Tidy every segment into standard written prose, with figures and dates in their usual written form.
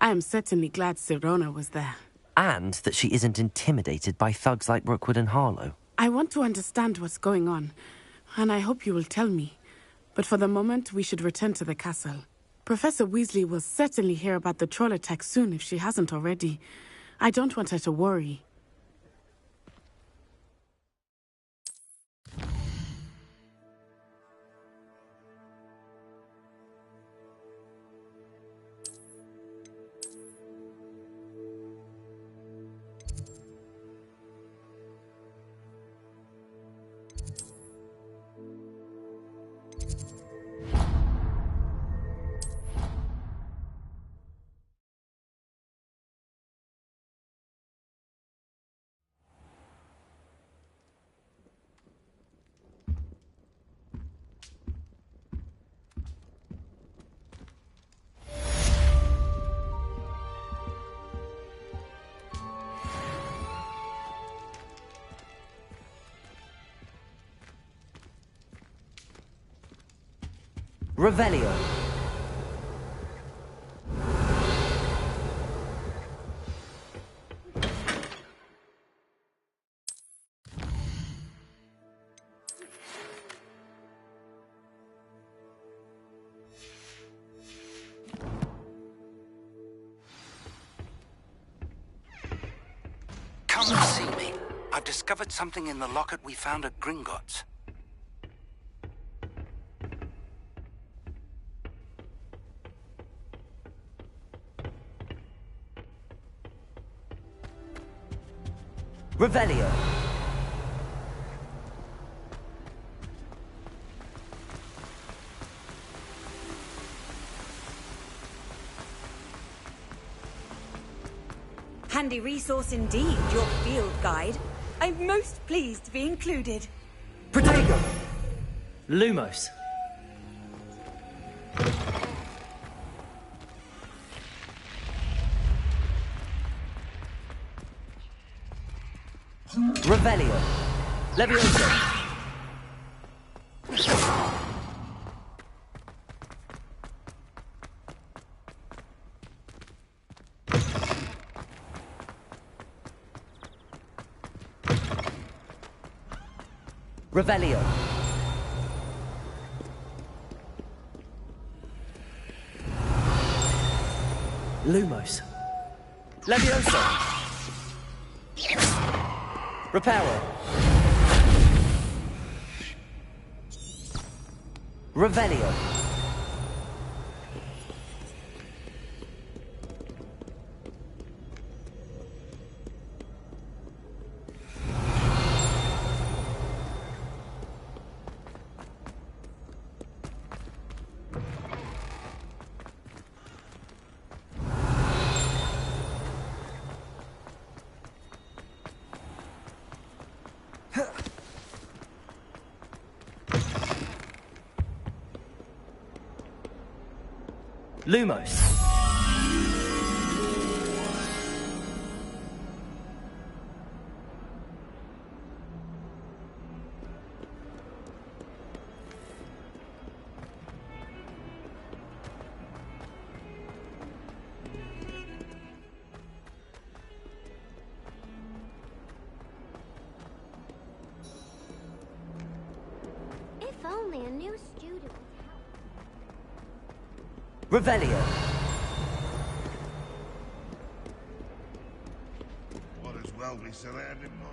I am certainly glad Sirona was there. And that she isn't intimidated by thugs like Rookwood and Harlow. I want to understand what's going on, and I hope you will tell me. But for the moment, we should return to the castle. Professor Weasley will certainly hear about the troll attack soon if she hasn't already. I don't want her to worry. Revelio. Come and see me. I've discovered something in the locket we found at Gringotts. Revelio. Handy resource indeed, your field guide. I'm most pleased to be included. Protego! Lumos. Revelio. Levioso. Revelio. Lumos. Levioso. Reparo. Revelio. Lumos. If only a new student. Revelio. Might as well be surrounded by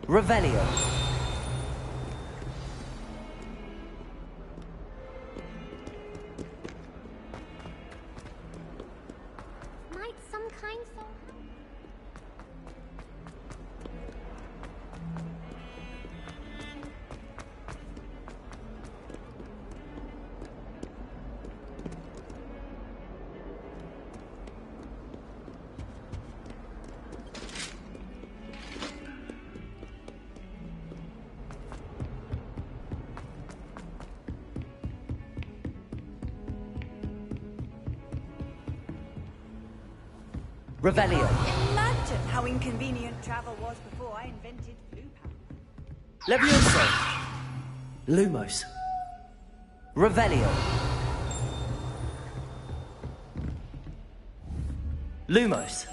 Revelio. Might some kind soul help? Revelio. Imagine how inconvenient travel was before I invented blue power. Levioso. Lumos. Revelio. Lumos.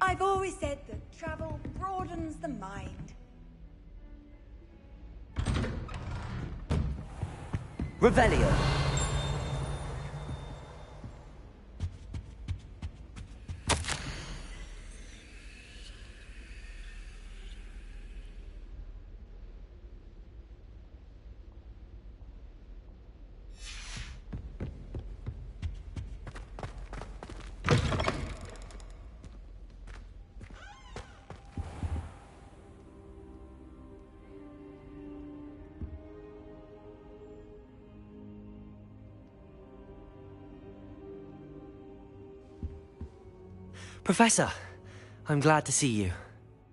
I've always said that travel broadens the mind. Revelio. Professor, I'm glad to see you.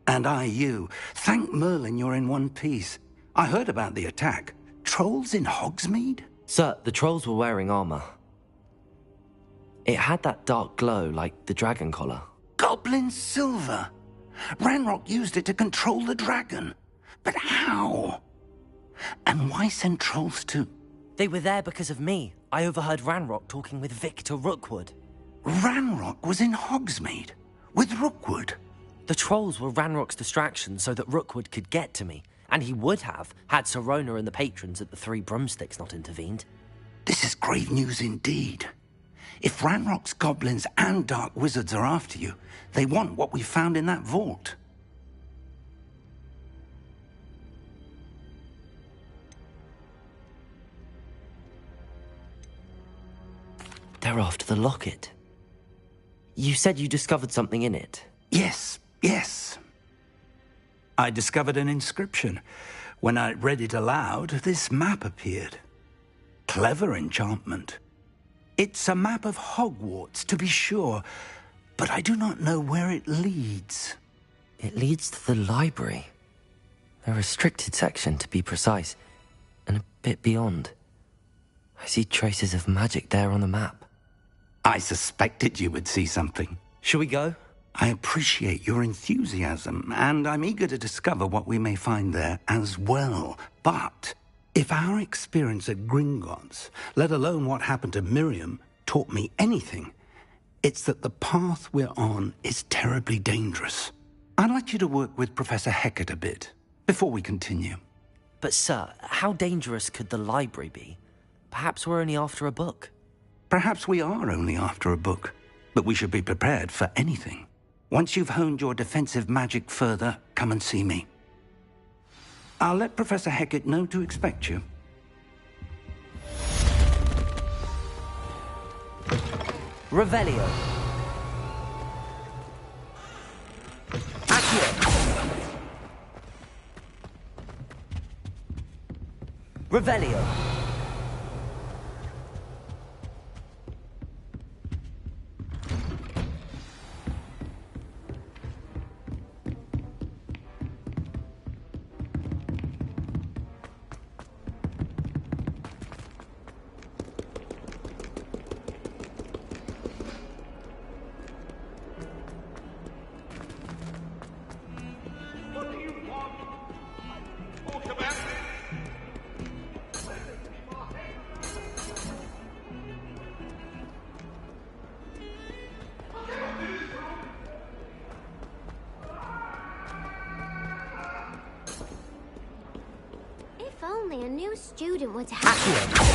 And I you. Thank Merlin you're in one piece. I heard about the attack. Trolls in Hogsmeade? Sir, the trolls were wearing armor. It had that dark glow like the dragon collar. Goblin silver! Ranrock used it to control the dragon. But how? And why send trolls to... They were there because of me. I overheard Ranrock talking with Victor Rookwood. Ranrock was in Hogsmeade? With Rookwood? The trolls were Ranrock's distraction so that Rookwood could get to me. And he would have, had Sirona and the patrons at the Three Broomsticks not intervened. This is grave news indeed. If Ranrock's goblins and dark wizards are after you, they want what we found in that vault. They're after the locket. You said you discovered something in it. Yes. I discovered an inscription. When I read it aloud, this map appeared. Clever enchantment. It's a map of Hogwarts, to be sure, but I do not know where it leads. It leads to the library. A restricted section, to be precise, and a bit beyond. I see traces of magic there on the map. I suspected you would see something. Shall we go? I appreciate your enthusiasm, and I'm eager to discover what we may find there as well. But if our experience at Gringotts, let alone what happened to Miriam, taught me anything, it's that the path we're on is terribly dangerous. I'd like you to work with Professor Hecat a bit before we continue. But sir, how dangerous could the library be? Perhaps we're only after a book. Perhaps we are only after a book, but we should be prepared for anything. Once you've honed your defensive magic further, come and see me. I'll let Professor Hecat know to expect you. Revelio. Accio. Revelio. only a new student were to have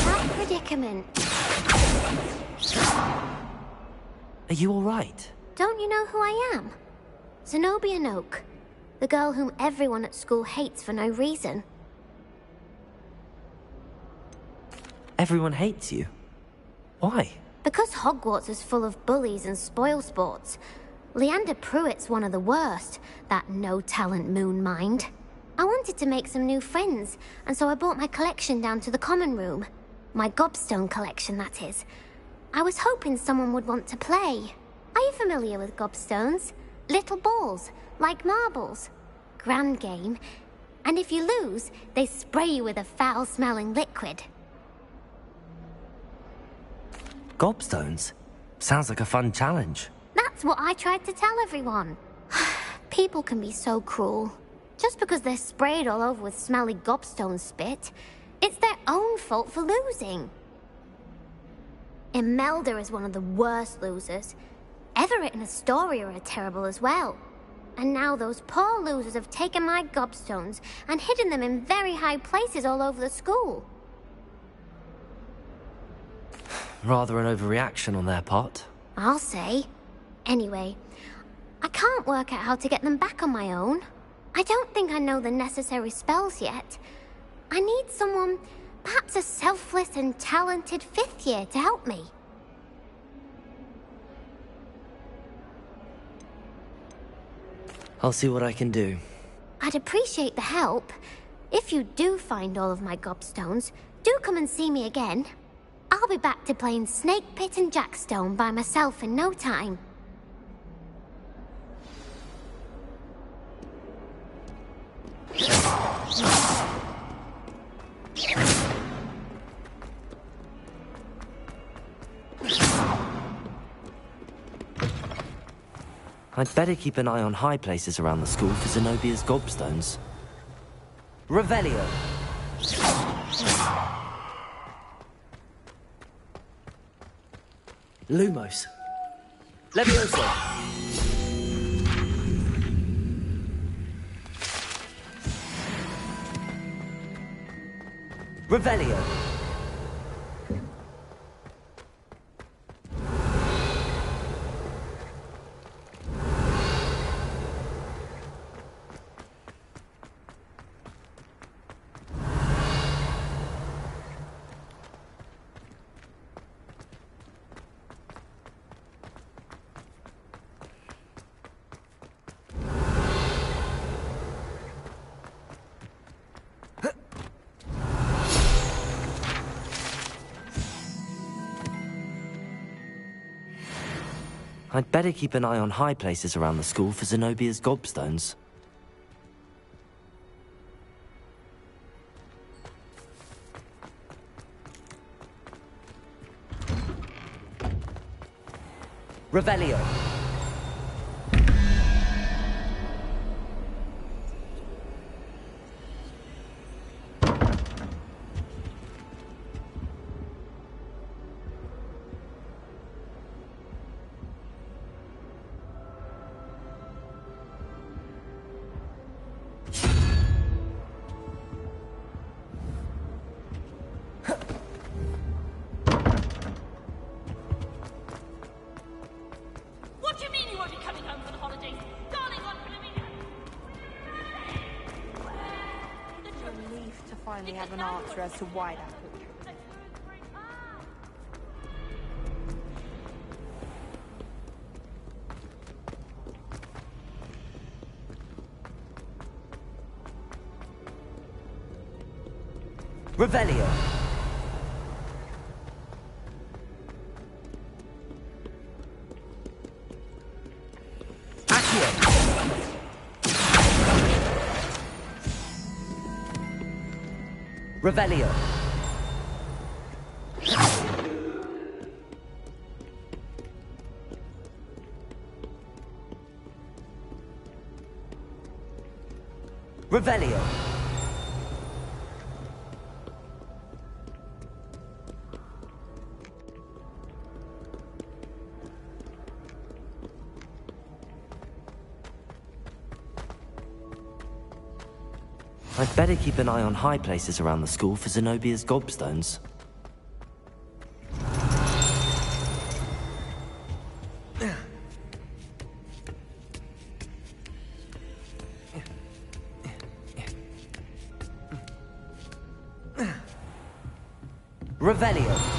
that predicament. Are you alright? Don't you know who I am? Zenobia Noak, the girl whom everyone at school hates for no reason. Everyone hates you. Why? Because Hogwarts is full of bullies and spoilsports. Leander Pruitt's one of the worst, that no-talent moon mind. I wanted to make some new friends, and so I brought my collection down to the common room. My gobstone collection, that is. I was hoping someone would want to play. Are you familiar with gobstones? Little balls, like marbles. Grand game. And if you lose, they spray you with a foul-smelling liquid. Gobstones? Sounds like a fun challenge. That's what I tried to tell everyone. People can be so cruel. Just because they're sprayed all over with smelly gobstone spit, it's their own fault for losing. Imelda is one of the worst losers. Everett and Astoria are terrible as well. And now those poor losers have taken my gobstones and hidden them in very high places all over the school. Rather an overreaction on their part. I'll say. Anyway, I can't work out how to get them back on my own. I don't think I know the necessary spells yet. I need someone, perhaps a selfless and talented fifth year to help me. I'll see what I can do. I'd appreciate the help. If you do find all of my gobstones, do come and see me again. I'll be back to playing Snake Pit and Jackstone by myself in no time. I'd better keep an eye on high places around the school for Zenobia's gobstones. Revelio! Lumos. Levioso! Revelio! I'd better keep an eye on high places around the school for Zenobia's gobstones. Revelio! What do you mean you won't be coming home for the holidays? Darling Aunt Philomena! Relief to finally have an answer as to why that picture. Revelio! Revelio. Revelio. I'd better keep an eye on high places around the school for Zenobia's gobstones. Revelio.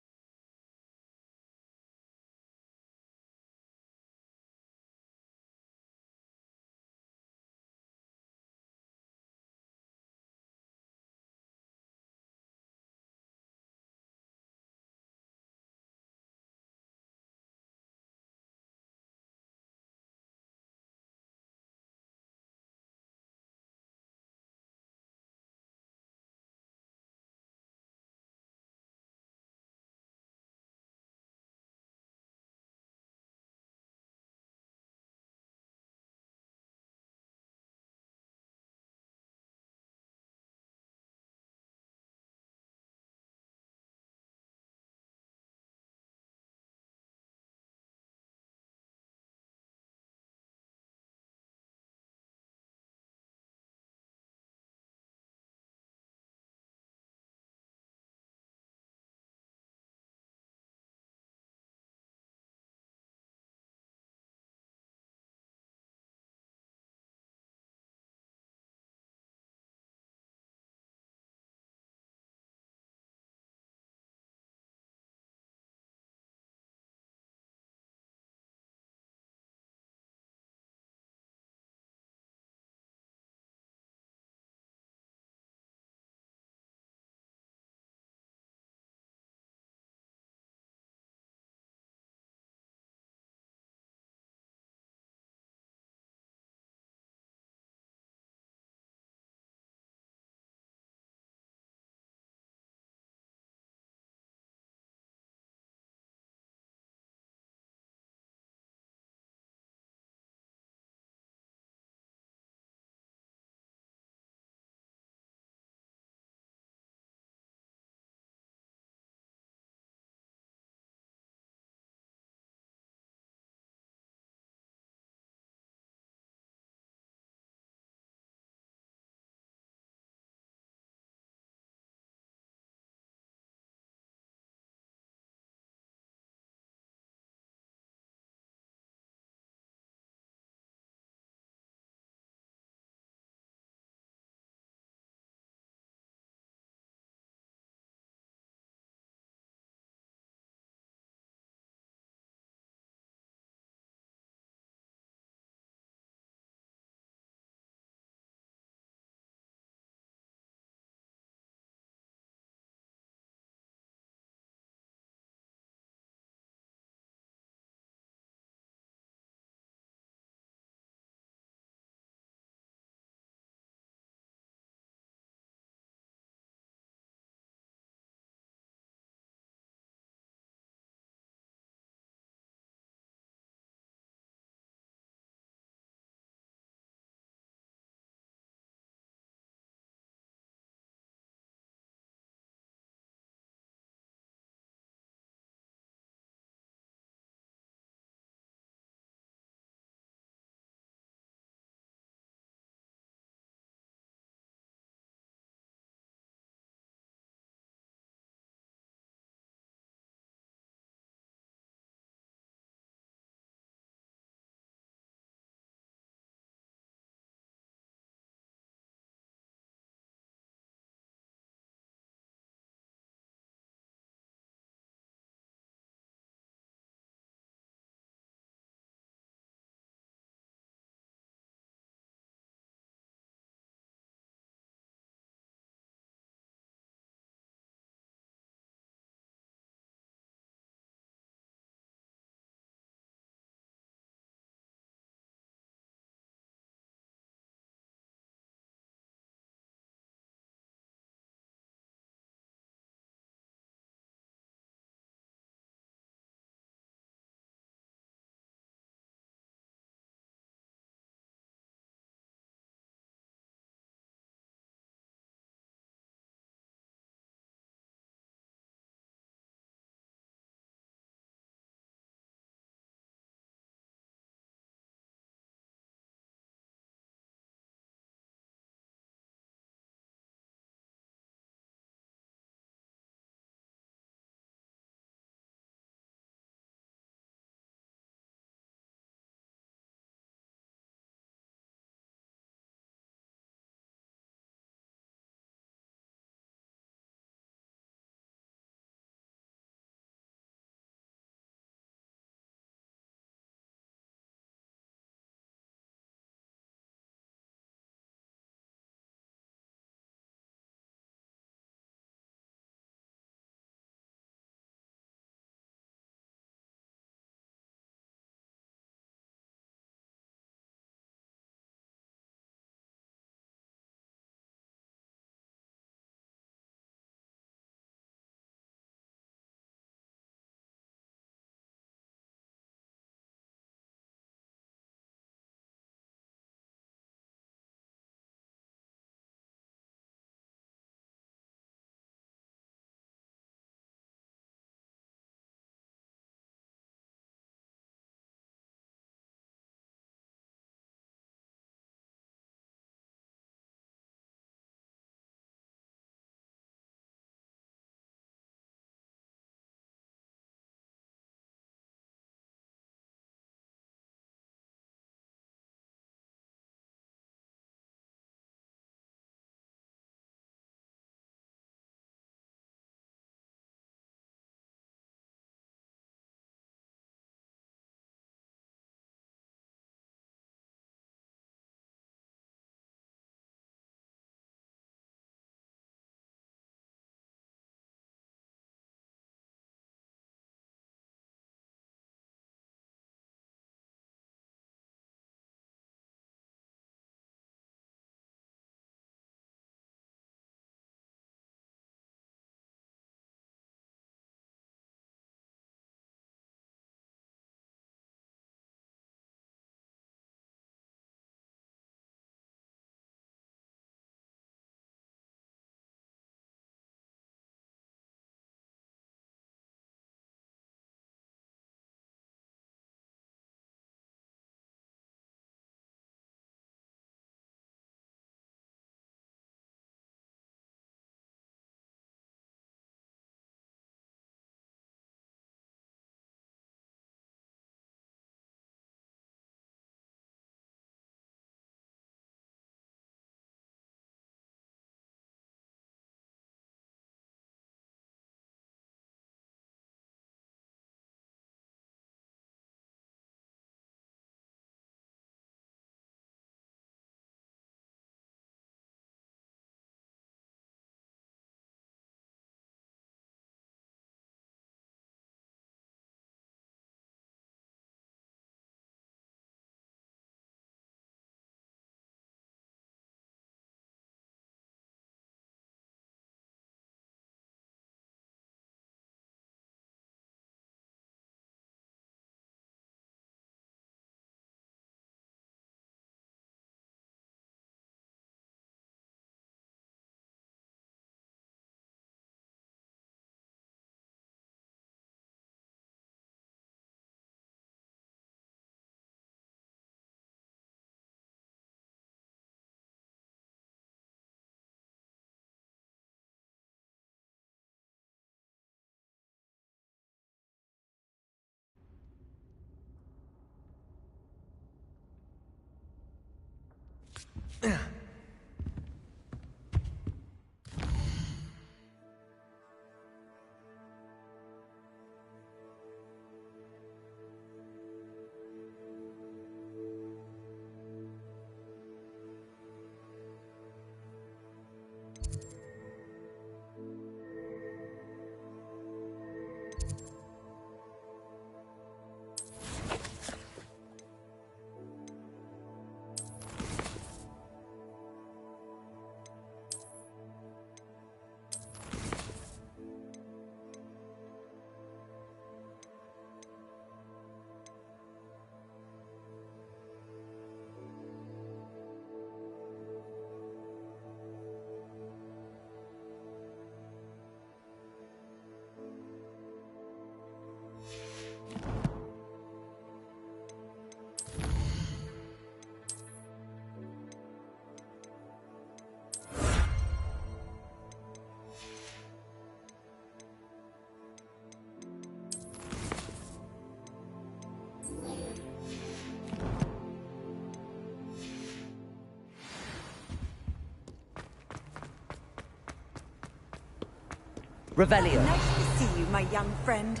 Revelio. Nice to see you, my young friend.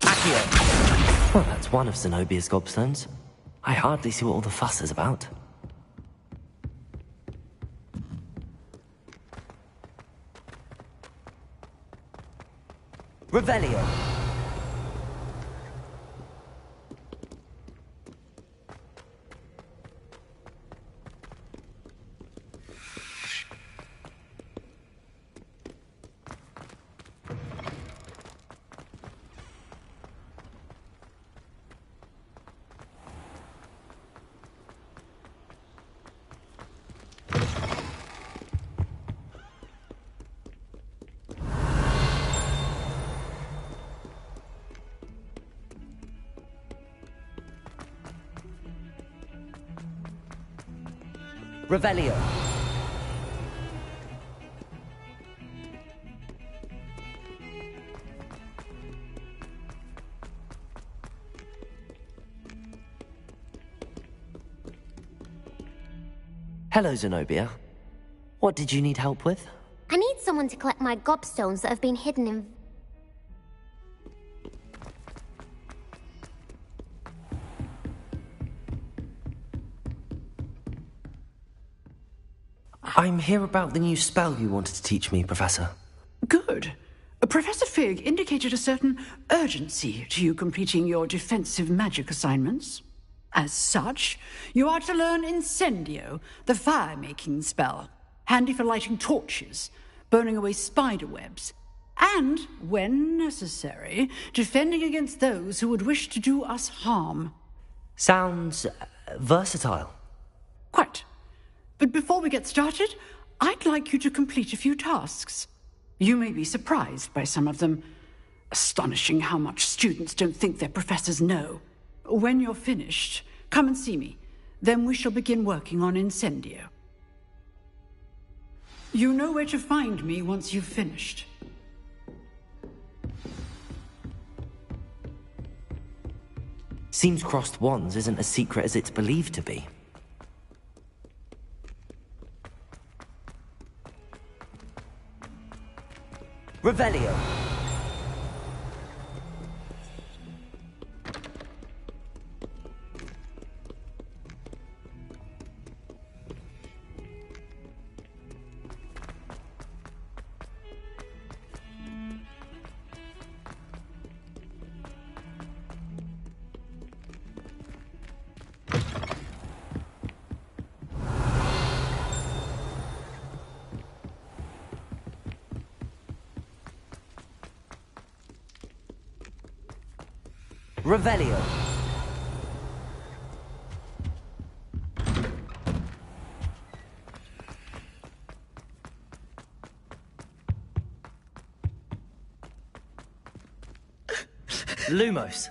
Accio. Well, that's one of Zenobia's gobstones. I hardly see what all the fuss is about. Revelio. Revelio. Hello, Zenobia. What did you need help with? I need someone to collect my gobstones that have been hidden in... I'm here about the new spell you wanted to teach me, Professor. Good. Professor Fig indicated a certain urgency to you completing your defensive magic assignments. As such, you are to learn Incendio, the fire-making spell, handy for lighting torches, burning away spider webs, and, when necessary, defending against those who would wish to do us harm. Sounds versatile. Quite. But before we get started, I'd like you to complete a few tasks. You may be surprised by some of them. Astonishing how much students don't think their professors know. When you're finished, come and see me. Then we shall begin working on Incendio. You know where to find me once you've finished. Seems crossed wands isn't as secret as it's believed to be. Revelio. Revelio. Lumos.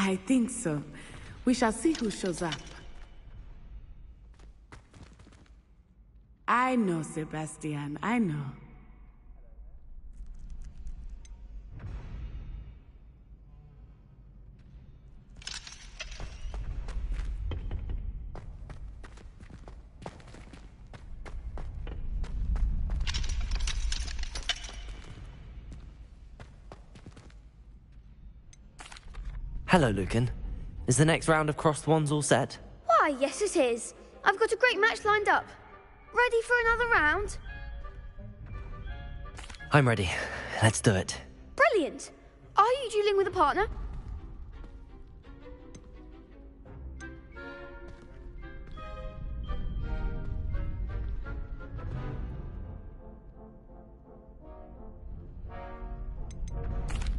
I think so. We shall see who shows up. I know, Sebastian, I know. Hello, Lucan. Is the next round of Crossed Wands all set? Why, yes it is. I've got a great match lined up. Ready for another round? I'm ready. Let's do it. Brilliant. Are you dueling with a partner?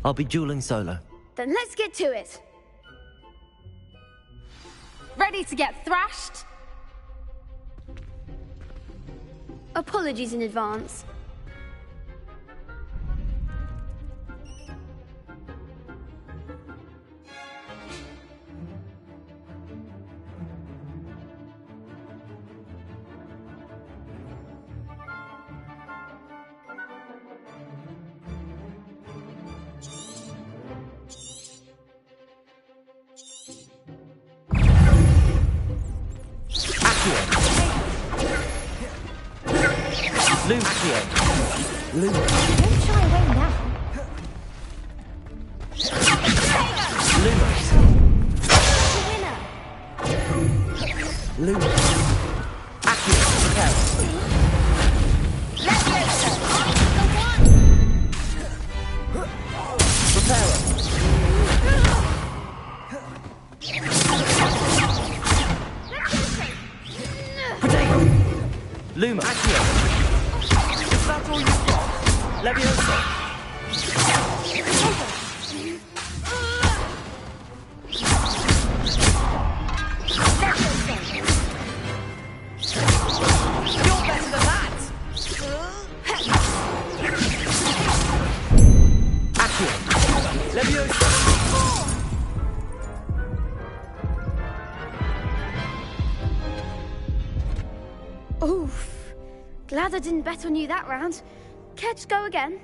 I'll be dueling solo. Then let's get to it. Ready to get thrashed? Apologies in advance. Don't shy away now. Luma. Is that all you've got? Leviosa. You're better than that! Accio. Leviosa. Oof. Glad I didn't bet on you that round. Care to go again?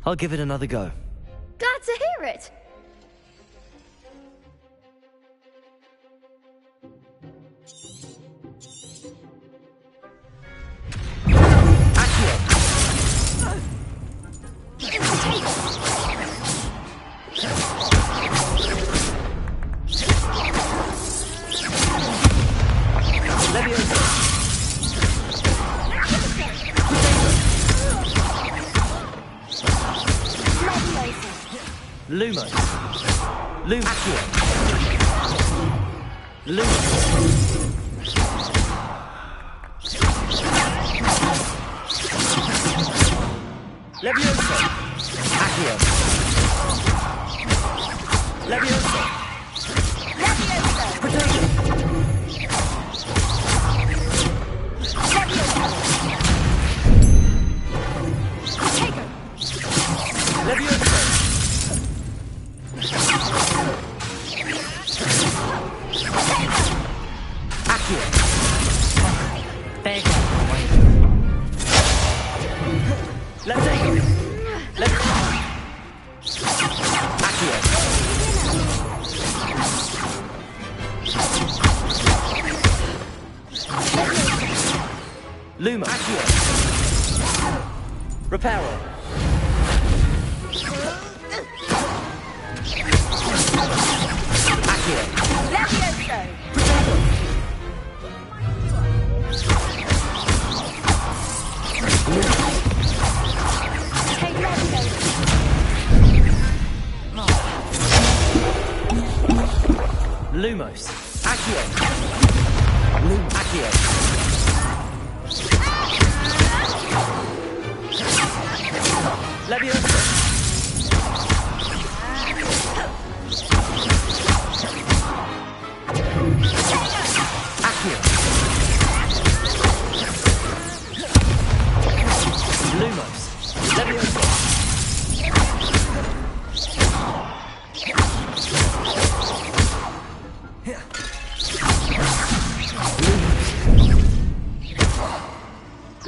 I'll give it another go. Glad to hear it. Luma. Luma. Luma. Leviosa. Accio. Leviosa. Potato. Leviosa. Accio. There you go. Let's take it. Let's go. Accio. Luma. Accio. Reparo. Accio. Levioso! Take Levioso. Lumos. Accio. Accio. Leviosa.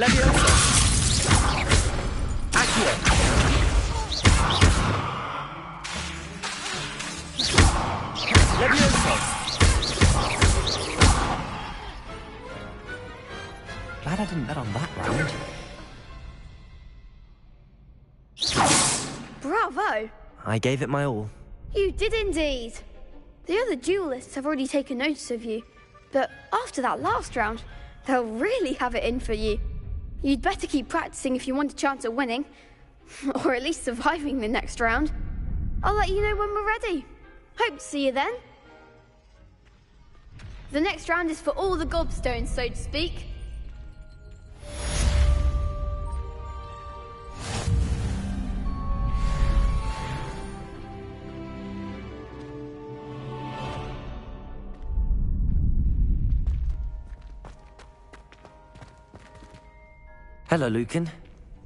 Leviosa! Accio! Leviosa! Glad I didn't bet on that round. Bravo! I gave it my all. You did indeed. The other duelists have already taken notice of you, but after that last round, they'll really have it in for you. You'd better keep practicing if you want a chance at winning, or at least surviving the next round. I'll let you know when we're ready. Hope to see you then. The next round is for all the gobstones, so to speak. Hello, Lucan.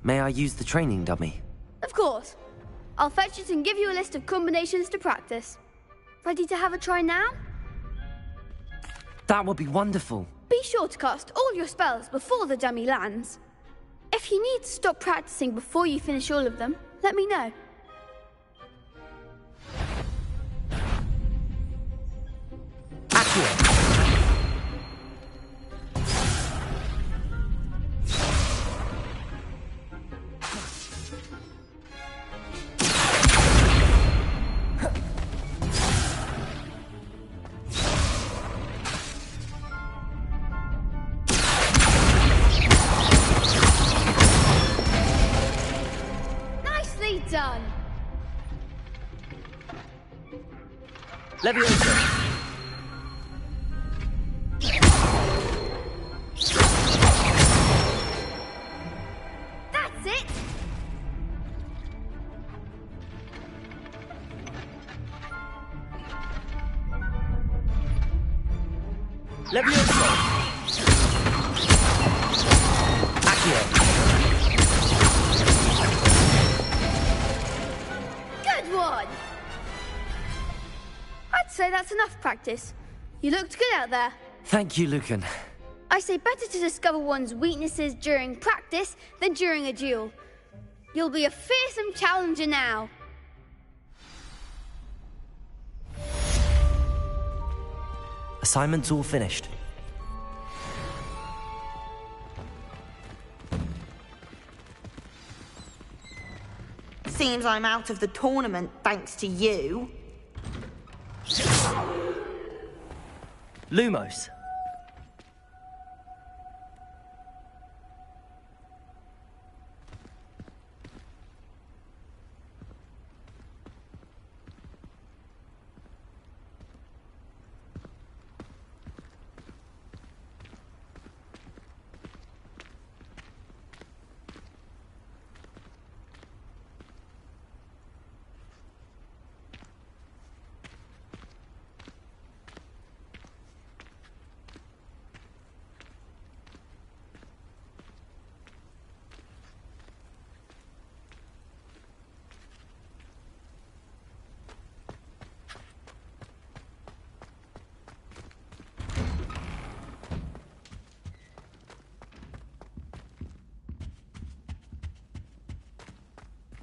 May I use the training dummy? Of course. I'll fetch it and give you a list of combinations to practice. Ready to have a try now? That would be wonderful. Be sure to cast all your spells before the dummy lands. If you need to stop practicing before you finish all of them, let me know. Accio! Nicely done. Leviosa! That's it. Leviosa! Accio! Good one. I'd say that's enough practice. You looked good out there. Thank you, Lucan. I say better to discover one's weaknesses during practice than during a duel. You'll be a fearsome challenger now. Assignment's all finished. Seems I'm out of the tournament thanks to you. Lumos.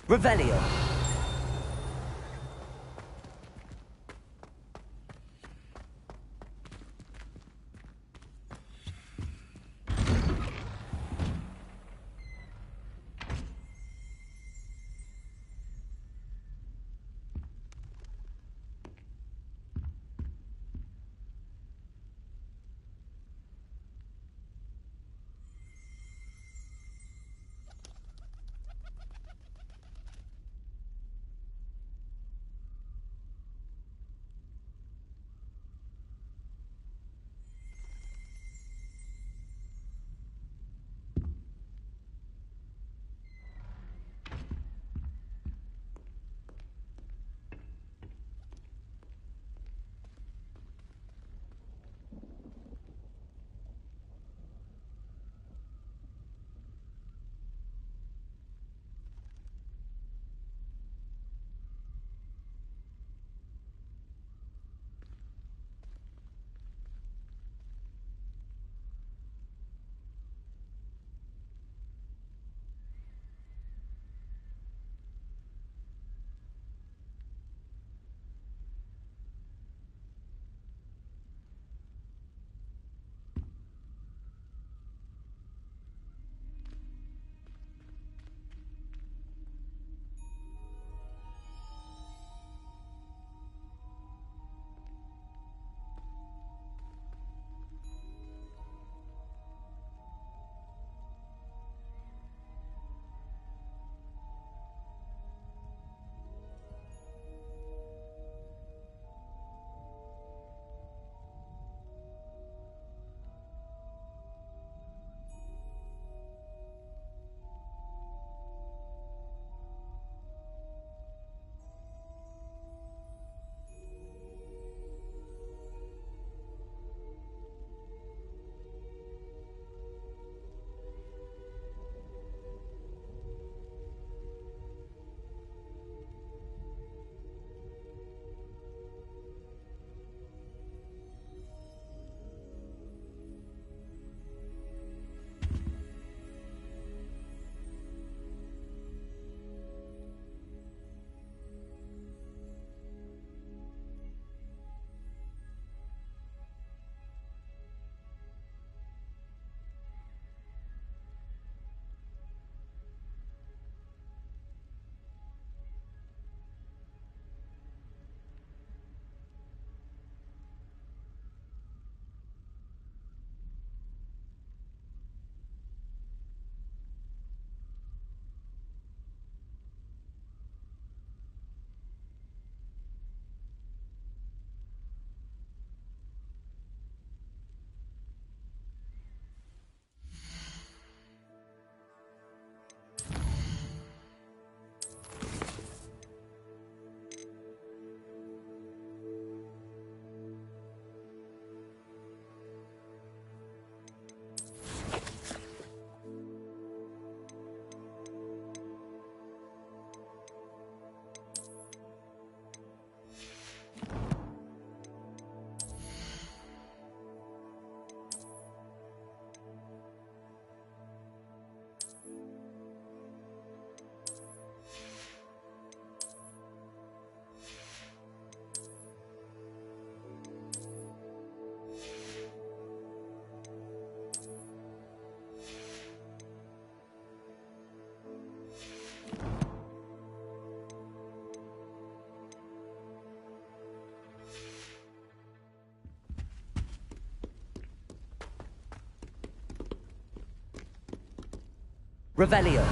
Revelio. Revelio.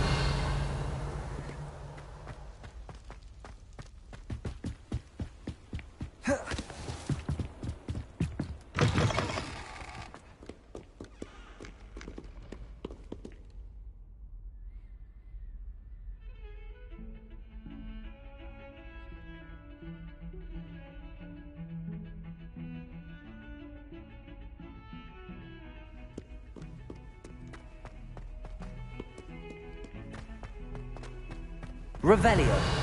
Revelio.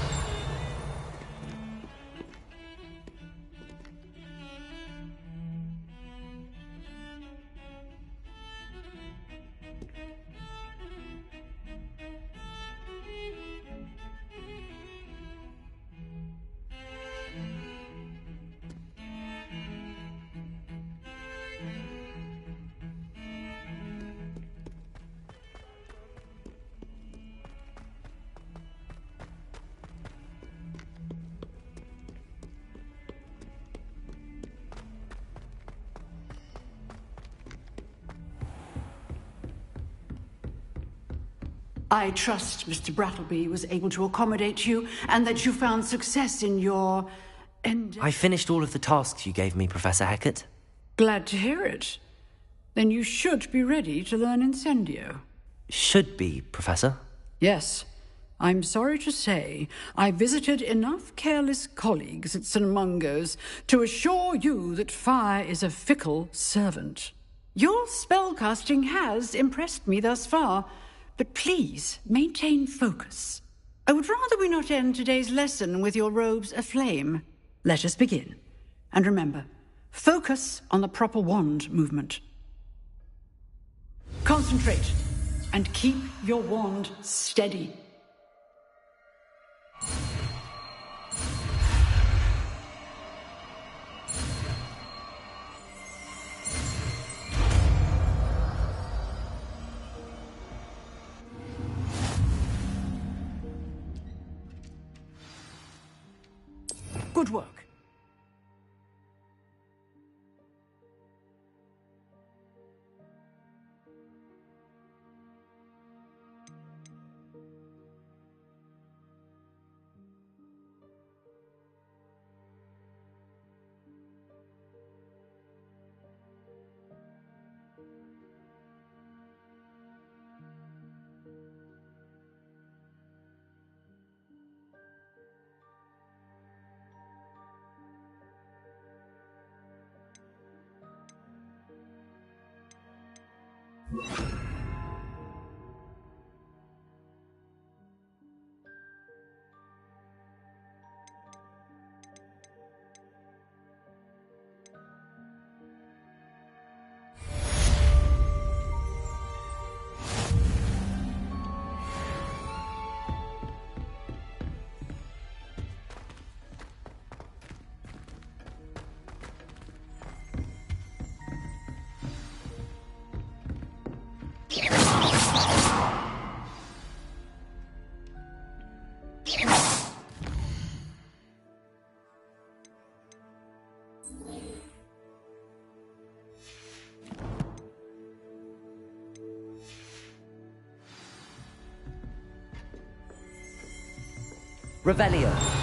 I trust Mr. Brattleby was able to accommodate you and that you found success in your I finished all of the tasks you gave me, Professor Hecat. Glad to hear it. Then you should be ready to learn Incendio. Should be, Professor. Yes. I'm sorry to say I visited enough careless colleagues at St. Mungo's to assure you that fire is a fickle servant. Your spellcasting has impressed me thus far, but please maintain focus. I would rather we not end today's lesson with your robes aflame. Let us begin. And remember, focus on the proper wand movement. Concentrate and keep your wand steady. Good work. Revelio.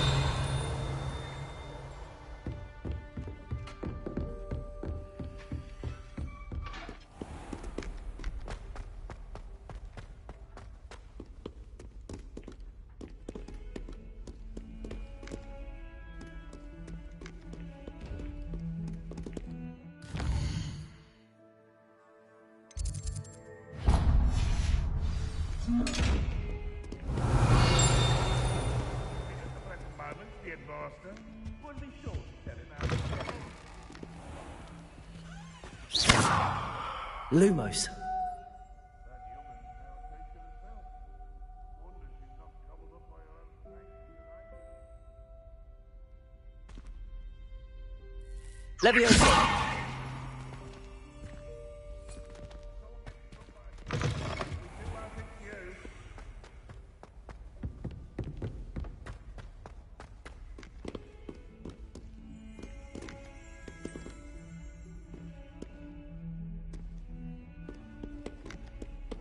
Lumos. Leviosa.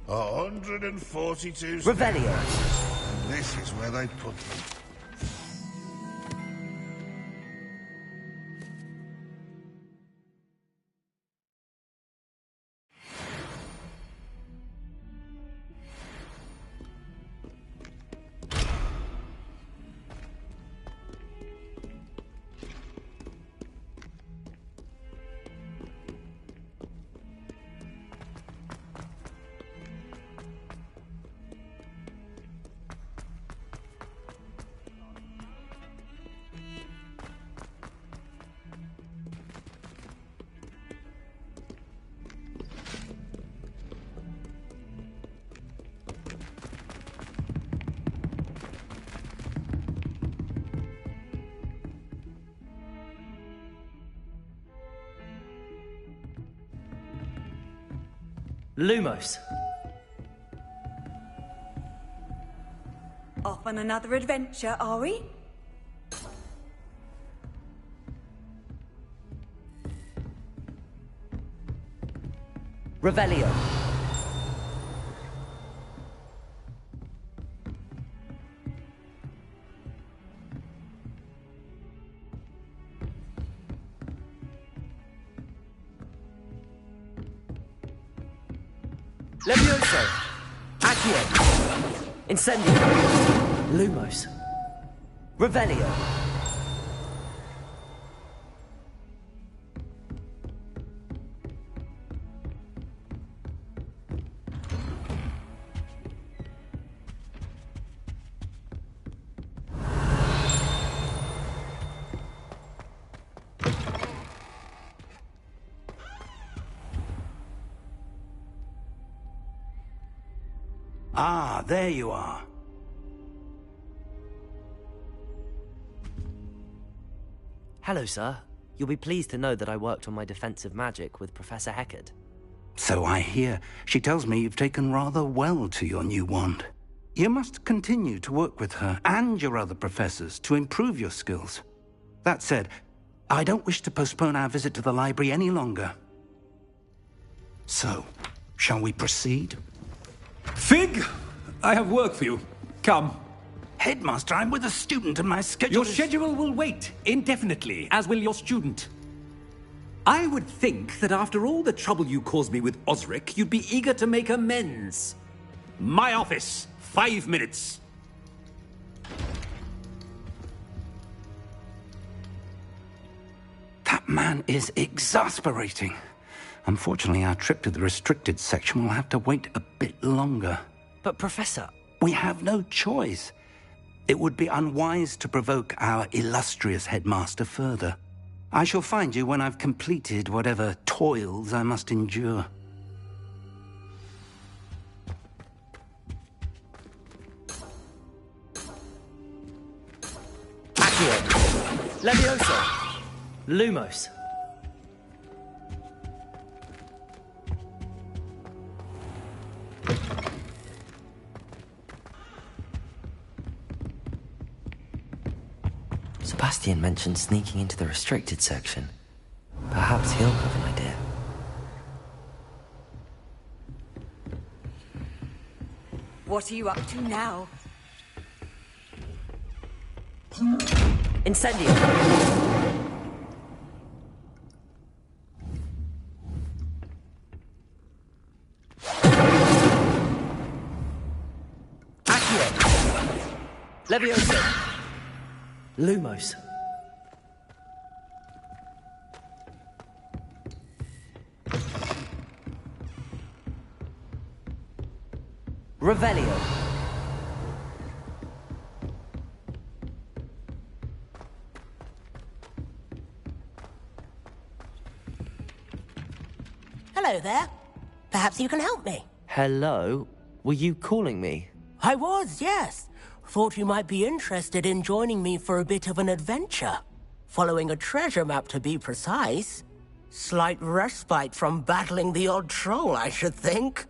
142 steps. Revelio. This is where they put them. Lumos. Off on another adventure, are we? Revelio. Levioso. Accio. Incendio. Lumos. Revelio. Ah, there you are. Hello, sir. You'll be pleased to know that I worked on my defensive magic with Professor Heckard. So I hear. She tells me you've taken rather well to your new wand. You must continue to work with her and your other professors to improve your skills. That said, I don't wish to postpone our visit to the library any longer. So, shall we proceed? Fig! I have work for you. Come. Headmaster, I'm with a student and my schedule Your schedule will wait indefinitely, as will your student. I would think that after all the trouble you caused me with Osric, you'd be eager to make amends. My office, 5 minutes. That man is exasperating. Unfortunately, our trip to the restricted section will have to wait a bit longer. But, Professor... We have no choice. It would be unwise to provoke our illustrious headmaster further. I shall find you when I've completed whatever toils I must endure. Accio. Levioso. Lumos. Sebastian mentioned sneaking into the restricted section. Perhaps he'll have an idea. What are you up to now? Incendio. Accio. Levioso. Lumos. Revelio. Hello there. Perhaps you can help me. Hello? Were you calling me? I was, yes. Thought you might be interested in joining me for a bit of an adventure. Following a treasure map, to be precise. Slight respite from battling the odd troll, I should think.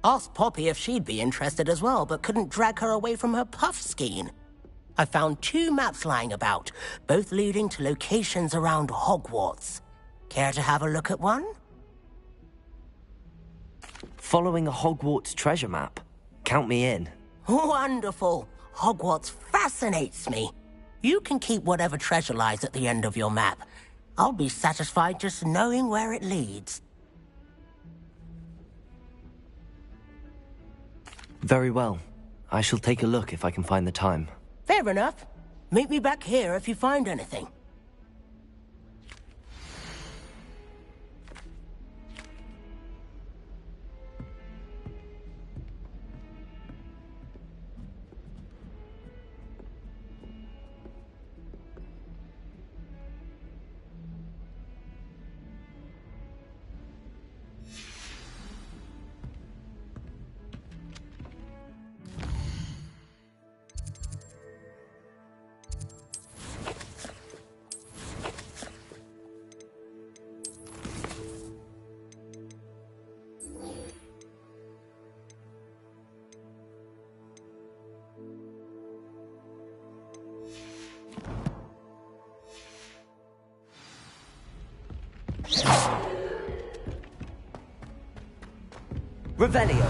Asked Poppy if she'd be interested as well, but couldn't drag her away from her puff skein. I found 2 maps lying about, both leading to locations around Hogwarts. Care to have a look at one? Following a Hogwarts treasure map. Count me in. Wonderful. Hogwarts fascinates me. You can keep whatever treasure lies at the end of your map. I'll be satisfied just knowing where it leads. Very well. I shall take a look if I can find the time. Fair enough. Meet me back here if you find anything. Revelio.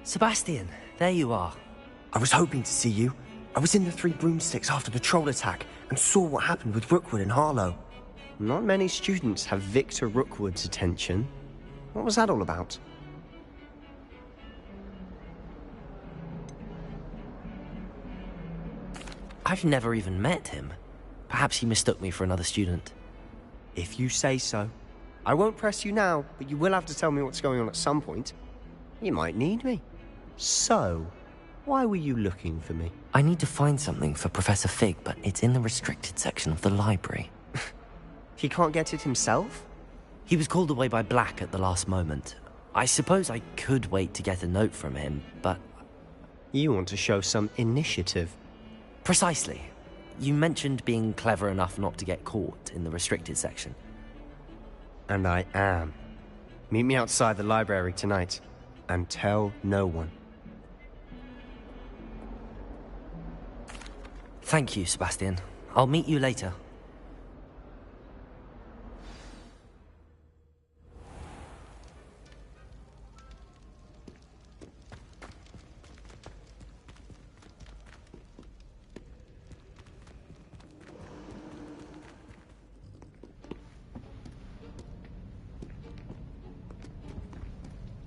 Sebastian, there you are. I was hoping to see you. I was in the Three Broomsticks after the troll attack and saw what happened with Rookwood and Harlow. Not many students have Victor Rookwood's attention. What was that all about? I've never even met him. Perhaps he mistook me for another student. If you say so. I won't press you now, but you will have to tell me what's going on at some point. You might need me. So, why were you looking for me? I need to find something for Professor Fig, but it's in the restricted section of the library. He can't get it himself? He was called away by Black at the last moment. I suppose I could wait to get a note from him, but... You want to show some initiative. Precisely. You mentioned being clever enough not to get caught in the restricted section. And I am. Meet me outside the library tonight, and tell no one. Thank you, Sebastian. I'll meet you later.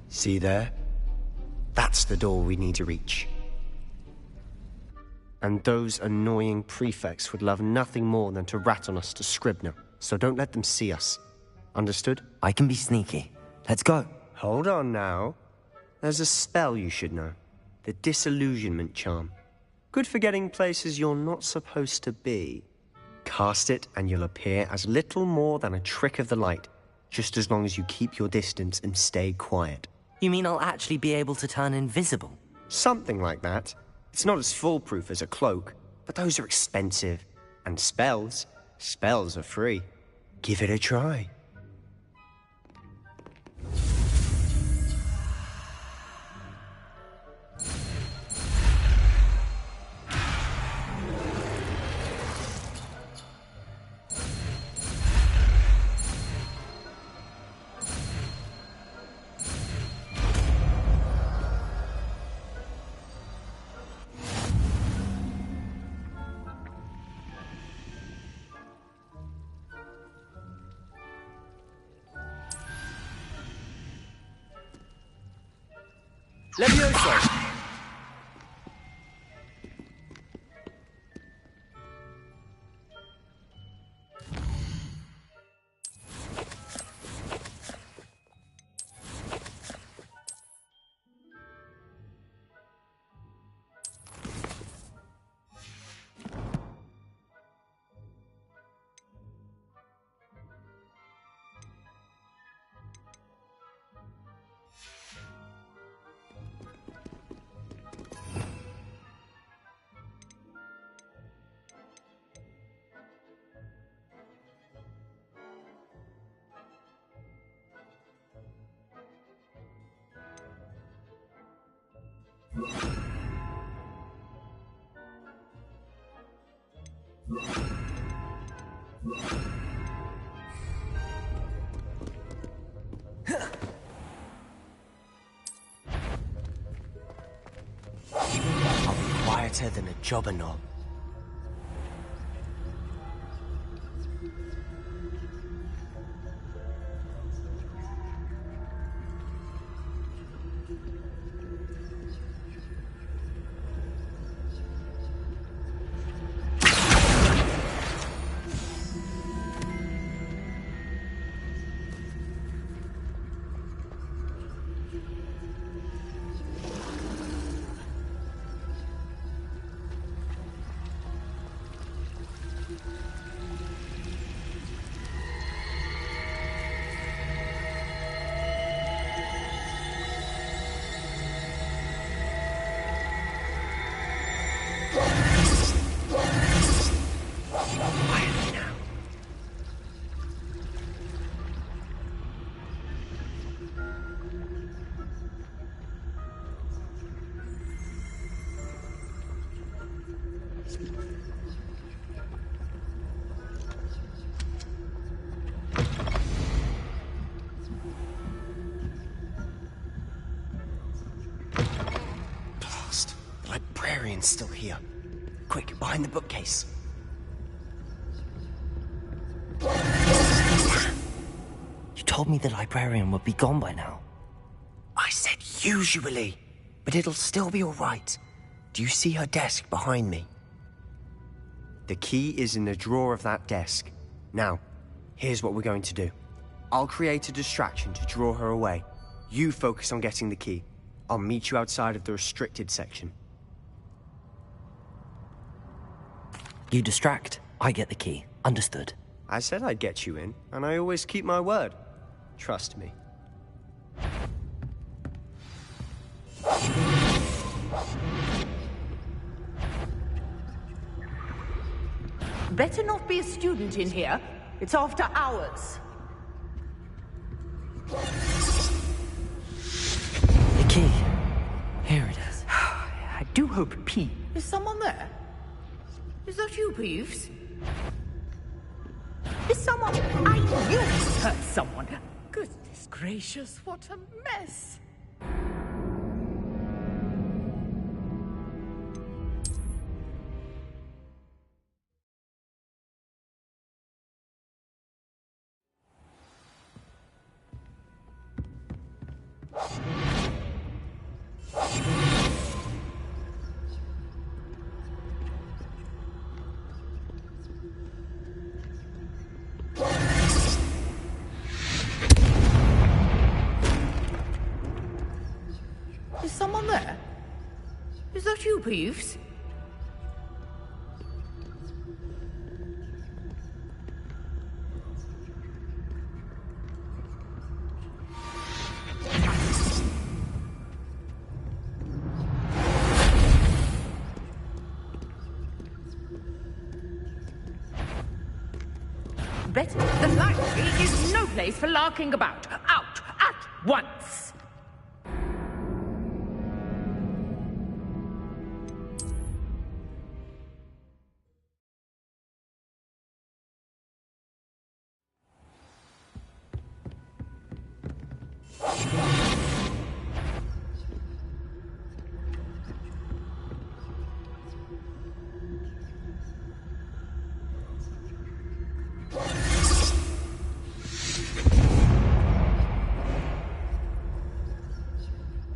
See there? That's the door we need to reach. And those annoying prefects would love nothing more than to rat on us to Scribner, so don't let them see us. Understood? I can be sneaky. Let's go. Hold on now. There's a spell you should know. The Disillusionment Charm. Good for getting places you're not supposed to be. Cast it and you'll appear as little more than a trick of the light, just as long as you keep your distance and stay quiet. You mean I'll actually be able to turn invisible? Something like that. It's not as foolproof as a cloak, but those are expensive. And spells are free. Give it a try. Levioso! I'll be quieter than a jobberknoll. Blast. The librarian's still here. Quick, behind the bookcase. You told me the librarian would be gone by now. I said usually, but it'll still be all right. Do you see her desk behind me? The key is in the drawer of that desk. Now, here's what we're going to do. I'll create a distraction to draw her away. You focus on getting the key. I'll meet you outside of the restricted section. You distract, I get the key. Understood. I said I'd get you in, and I always keep my word. Trust me. Better not be a student in here. It's after hours. The key. Here it is. I do hope P. Is someone there? Is that you, Peeves? Is someone... I knew you hurt someone. Goodness gracious, what a mess. Is someone there? Is that you, Peeves? Better. The library is no place for larking about. Out at once!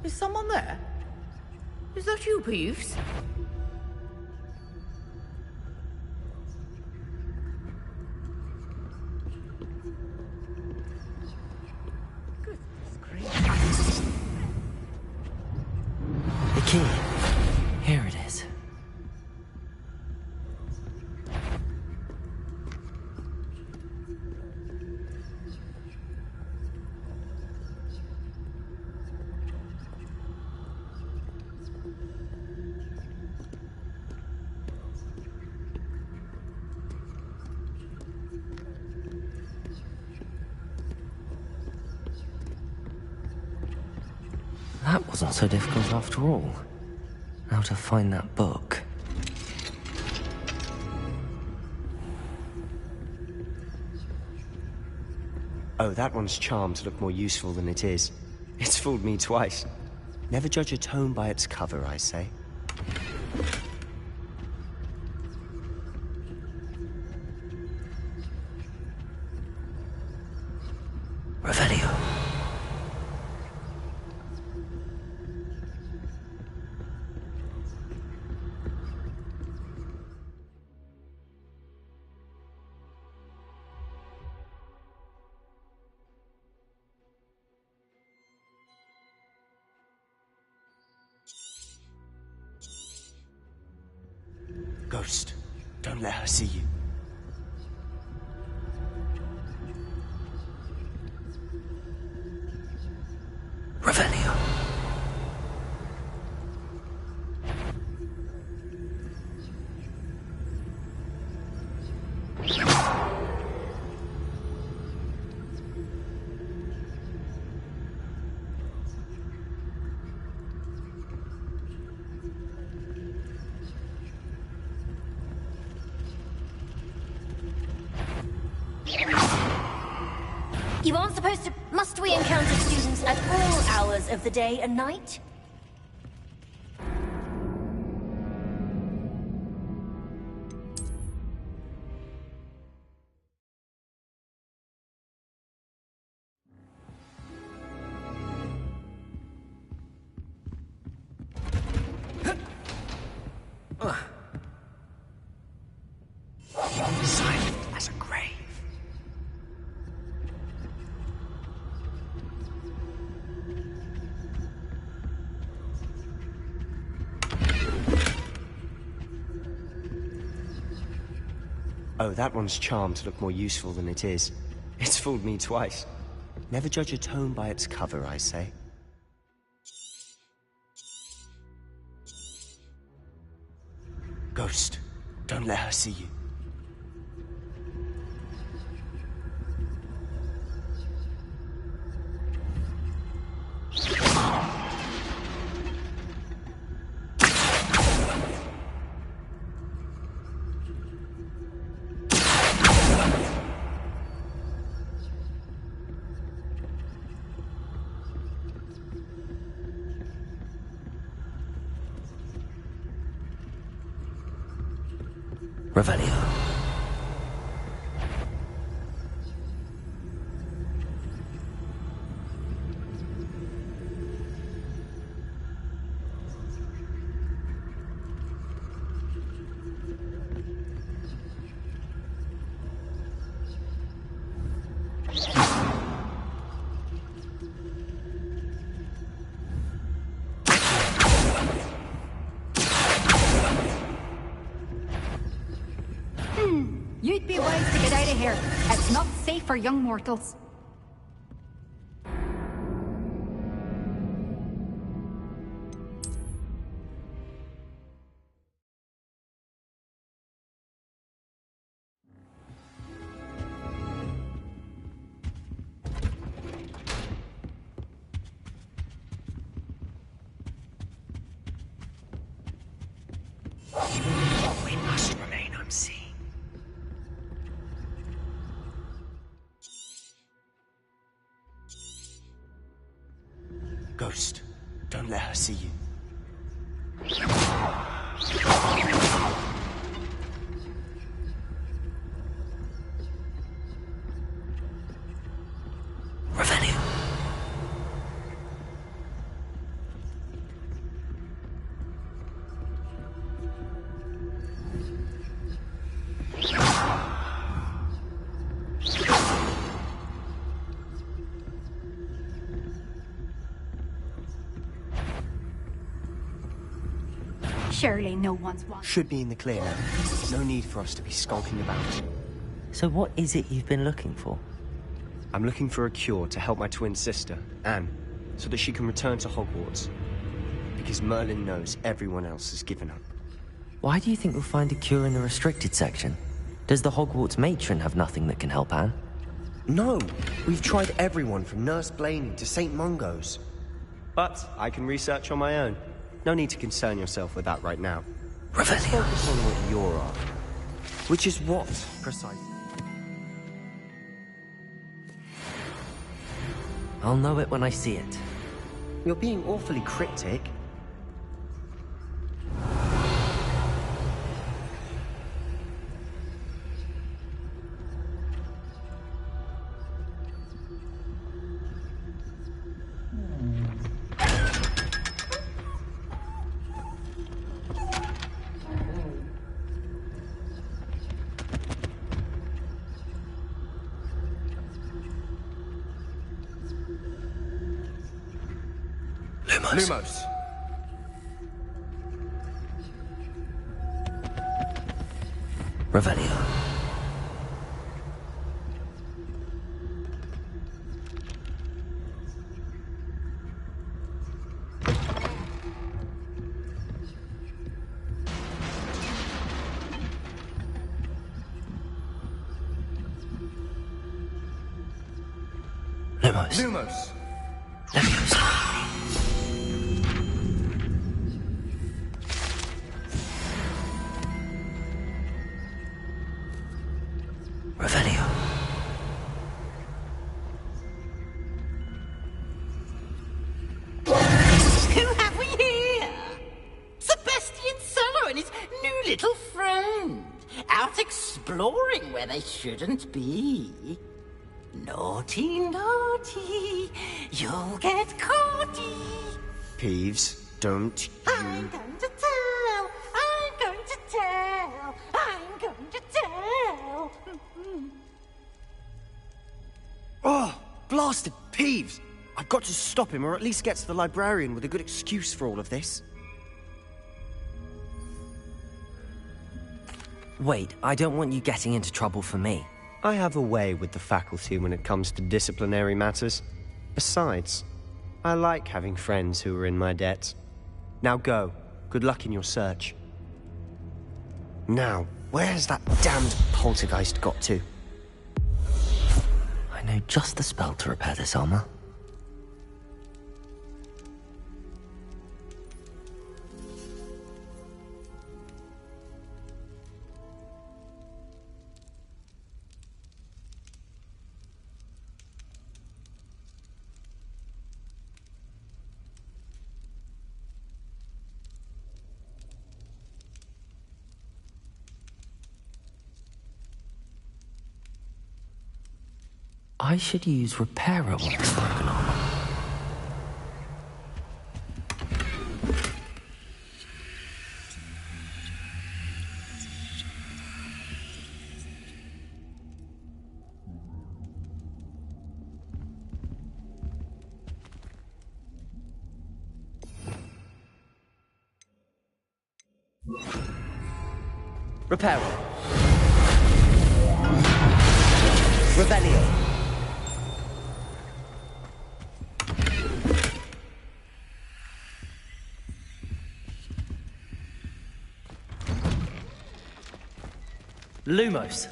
Is someone there? Is that you, Peeves? Goodness gracious. The key. Here it is. That wasn't so difficult after all. Now to find that book. Oh, that one's charmed to look more useful than it is. It's fooled me twice. Never judge a tome by its cover, I say. Revelio. Ghost, don't let her see you. Revelio. You aren't supposed to... Must we encounter students at all hours of the day and night? Silent as a grave. Oh, that one's charmed to look more useful than it is. It's fooled me twice. Never judge a tome by its cover, I say. Ghost, don't let her see you. Revelio. You'd be wise to get out of here. It's not safe for young mortals. We must remain unseen. Ghost, don't let her see you. Revelio. Surely no one's watching. Should be in the clear now. No need for us to be skulking about. So what is it you've been looking for? I'm looking for a cure to help my twin sister, Anne, so that she can return to Hogwarts. Because Merlin knows everyone else has given up. Why do you think we'll find a cure in the restricted section? Does the Hogwarts matron have nothing that can help Anne? No! We've tried everyone from Nurse Blaney to St. Mungo's. But I can research on my own. No need to concern yourself with that right now. Revelio. Focus on what you're after. Which is what, precisely? I'll know it when I see it. You're being awfully cryptic. Lumos. Revelio. Lumos. Lumos. Revelio. Who have we here? Sebastian Solo and his new little friend. Out exploring where they shouldn't be. Naughty, naughty. You'll get caughty. Peeves, don't I'm going to tell. I'm going to tell. I'm going to tell. Oh, blasted Peeves! I've got to stop him, or at least get to the librarian with a good excuse for all of this. Wait, I don't want you getting into trouble for me. I have a way with the faculty when it comes to disciplinary matters. Besides, I like having friends who are in my debt. Now go. Good luck in your search. Now, where's that damned poltergeist got to? I know just the spell to repair this armor. I should use repairer on this broken armor. Repairer. Revelio. Lumos.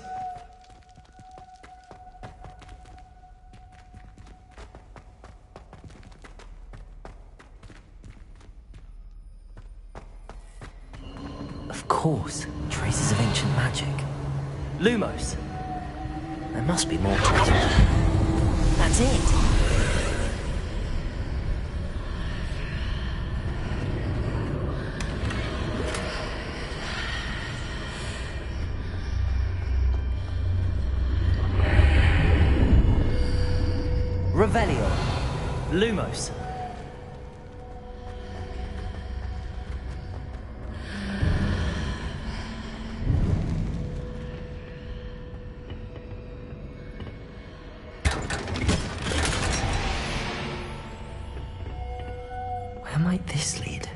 Of course, traces of ancient magic. Lumos. There must be more to it. That's it. Revelio. Lumos. Where might this lead?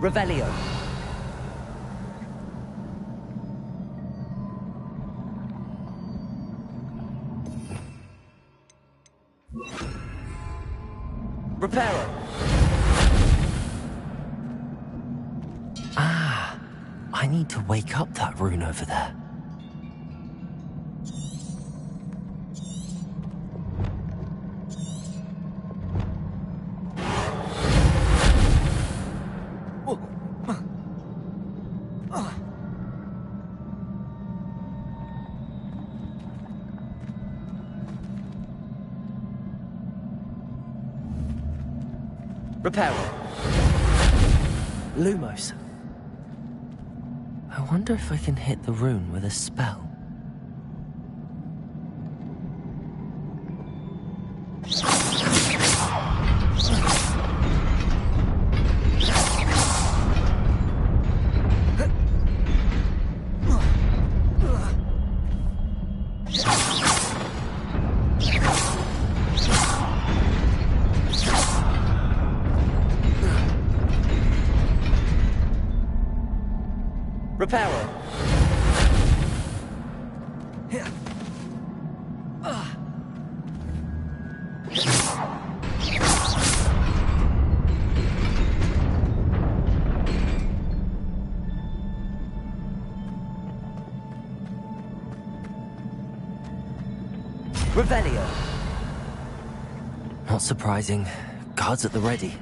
Revelio. Reparo! Ah, I need to wake up that rune over there. Reparo. Lumos. I wonder if I can hit the rune with a spell. Reparo. Revelio. Not surprising. Guards at the ready.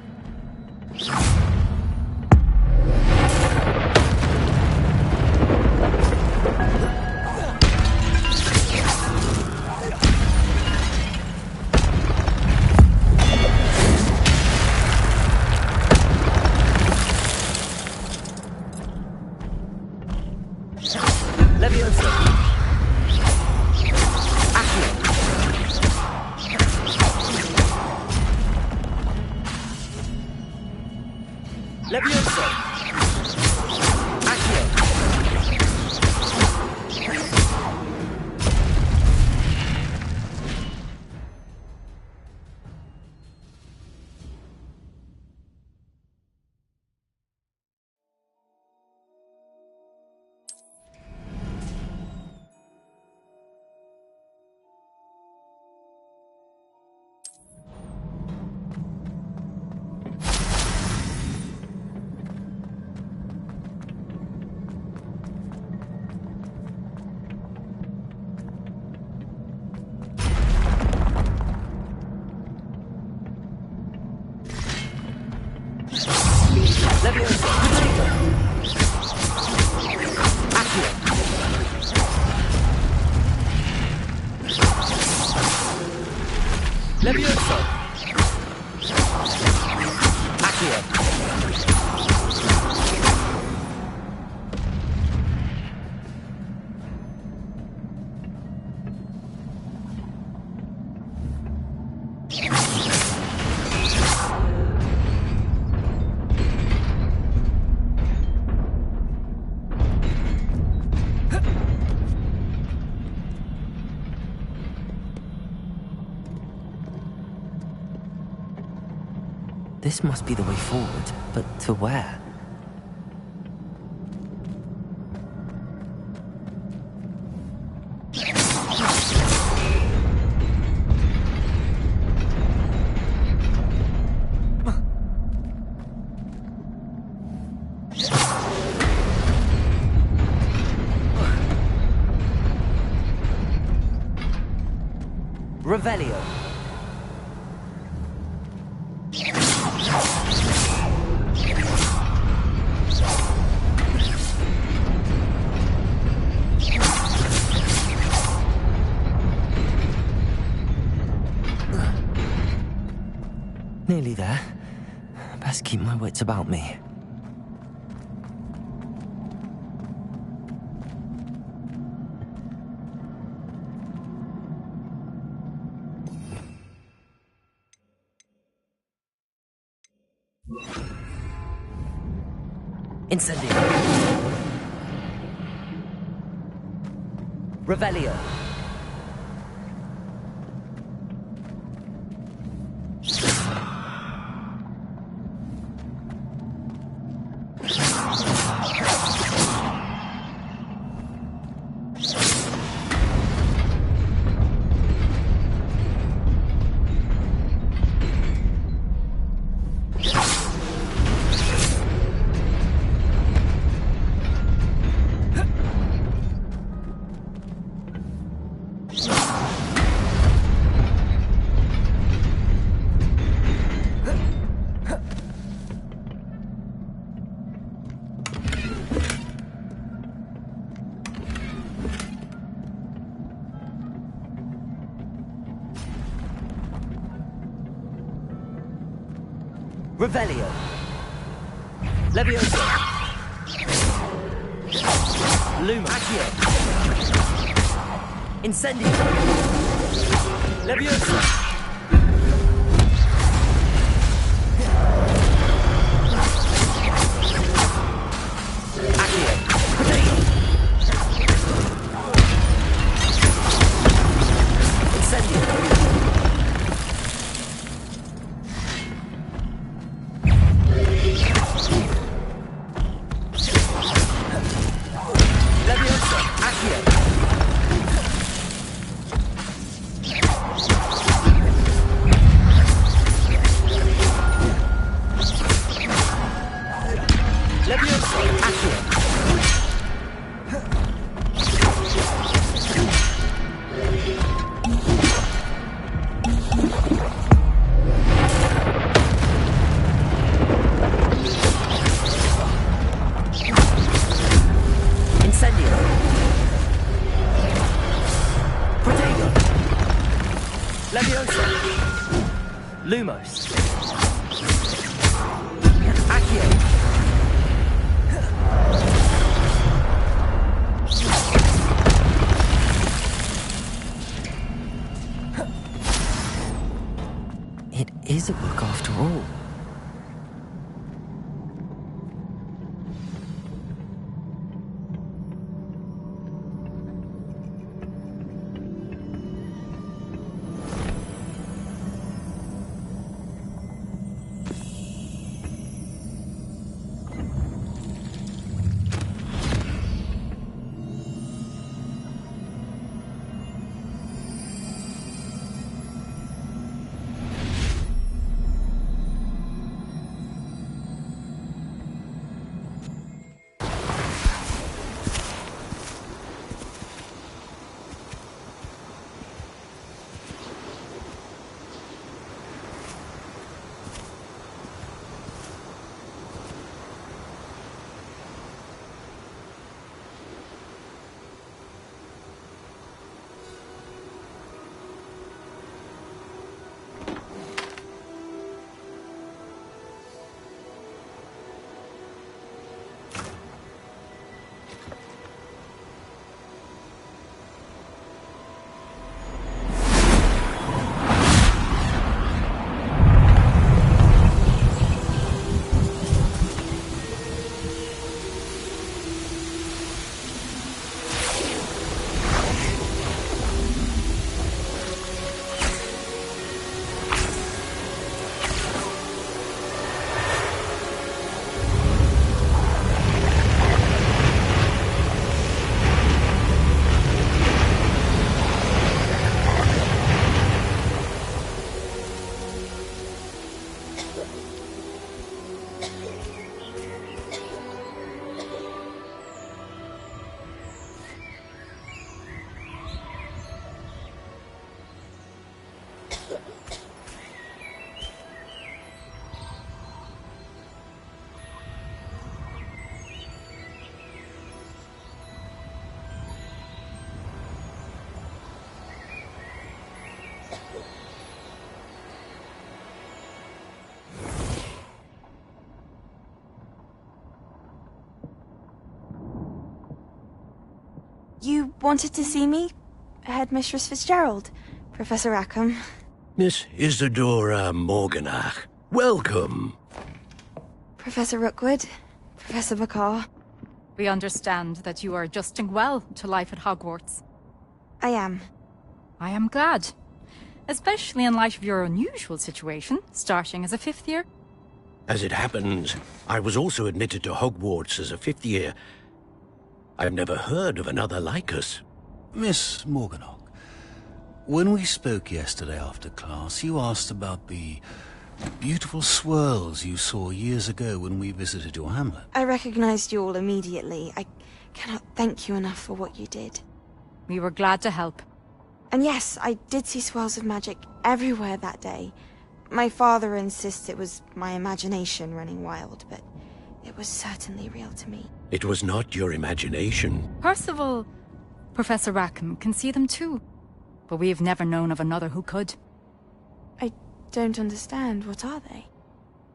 This must be the way forward, but to where? Revelio. Nearly there. Best keep my wits about me. Incendio. Revelio. Revelio. Levioso. Luma. Accio. Incendio. Levioso. Accio. Protego. Incendio. Levioso. Accio. Levioso. Accio. Incendio. Protego. Levioso. Lumos. Accio. It is a book after all. You wanted to see me? Headmistress Fitzgerald, Professor Rackham. Miss Isadora Morganach, welcome. Professor Rookwood, Professor McCaw. We understand that you are adjusting well to life at Hogwarts. I am. I am glad. Especially in light of your unusual situation, starting as a 5th year. As it happens, I was also admitted to Hogwarts as a 5th year. I've never heard of another like us. Miss Morganach, when we spoke yesterday after class, you asked about the beautiful swirls you saw years ago when we visited your hamlet. I recognized you all immediately. I cannot thank you enough for what you did. We were glad to help. And yes, I did see swirls of magic everywhere that day. My father insists it was my imagination running wild, but it was certainly real to me. It was not your imagination. Percival, Professor Rackham, can see them too. But we have never known of another who could. I don't understand. What are they?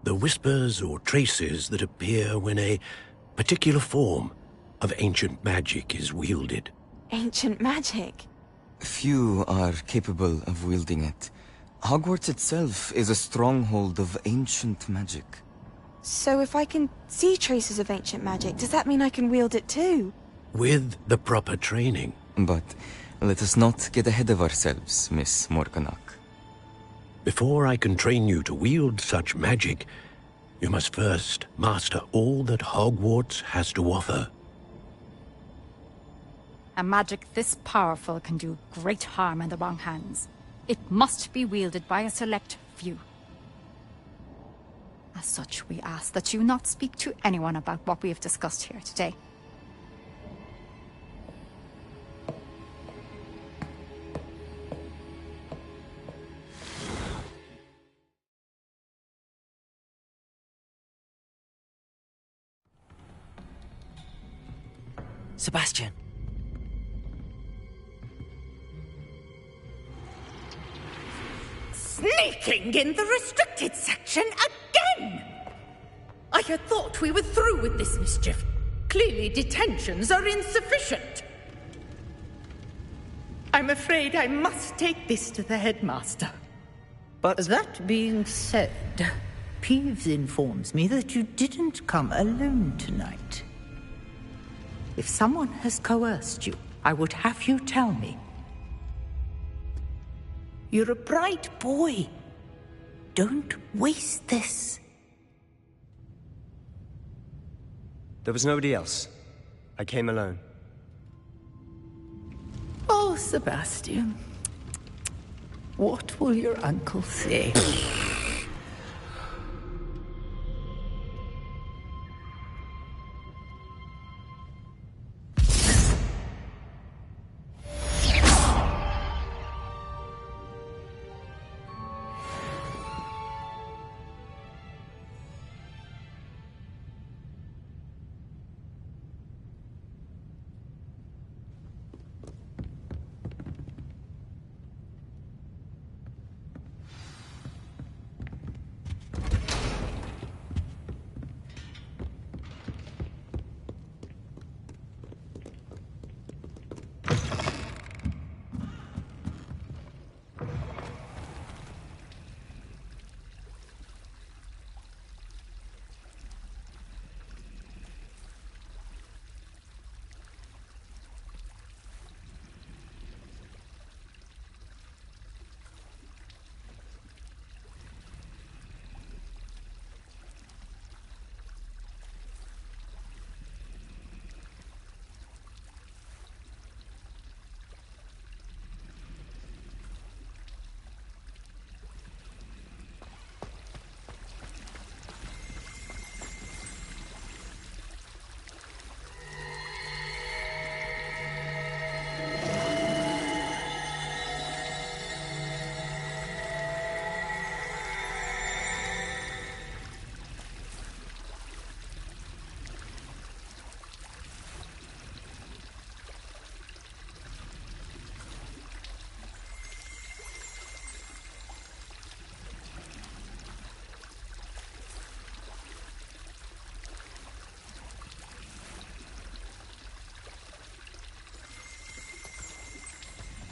The whispers or traces that appear when a particular form of ancient magic is wielded. Ancient magic? Few are capable of wielding it. Hogwarts itself is a stronghold of ancient magic. So if I can see traces of ancient magic, does that mean I can wield it too? With the proper training. But let us not get ahead of ourselves, Miss Morganach. Before I can train you to wield such magic, you must first master all that Hogwarts has to offer. A magic this powerful can do great harm in the wrong hands. It must be wielded by a select few. As such, we ask that you not speak to anyone about what we have discussed here today. Sebastian. Sneaking in the restricted section again! I had thought we were through with this mischief. Clearly detentions are insufficient. I'm afraid I must take this to the headmaster. But that being said, Peeves informs me that you didn't come alone tonight. If someone has coerced you, I would have you tell me. You're a bright boy. Don't waste this. There was nobody else. I came alone. Oh, Sebastian. What will your uncle say?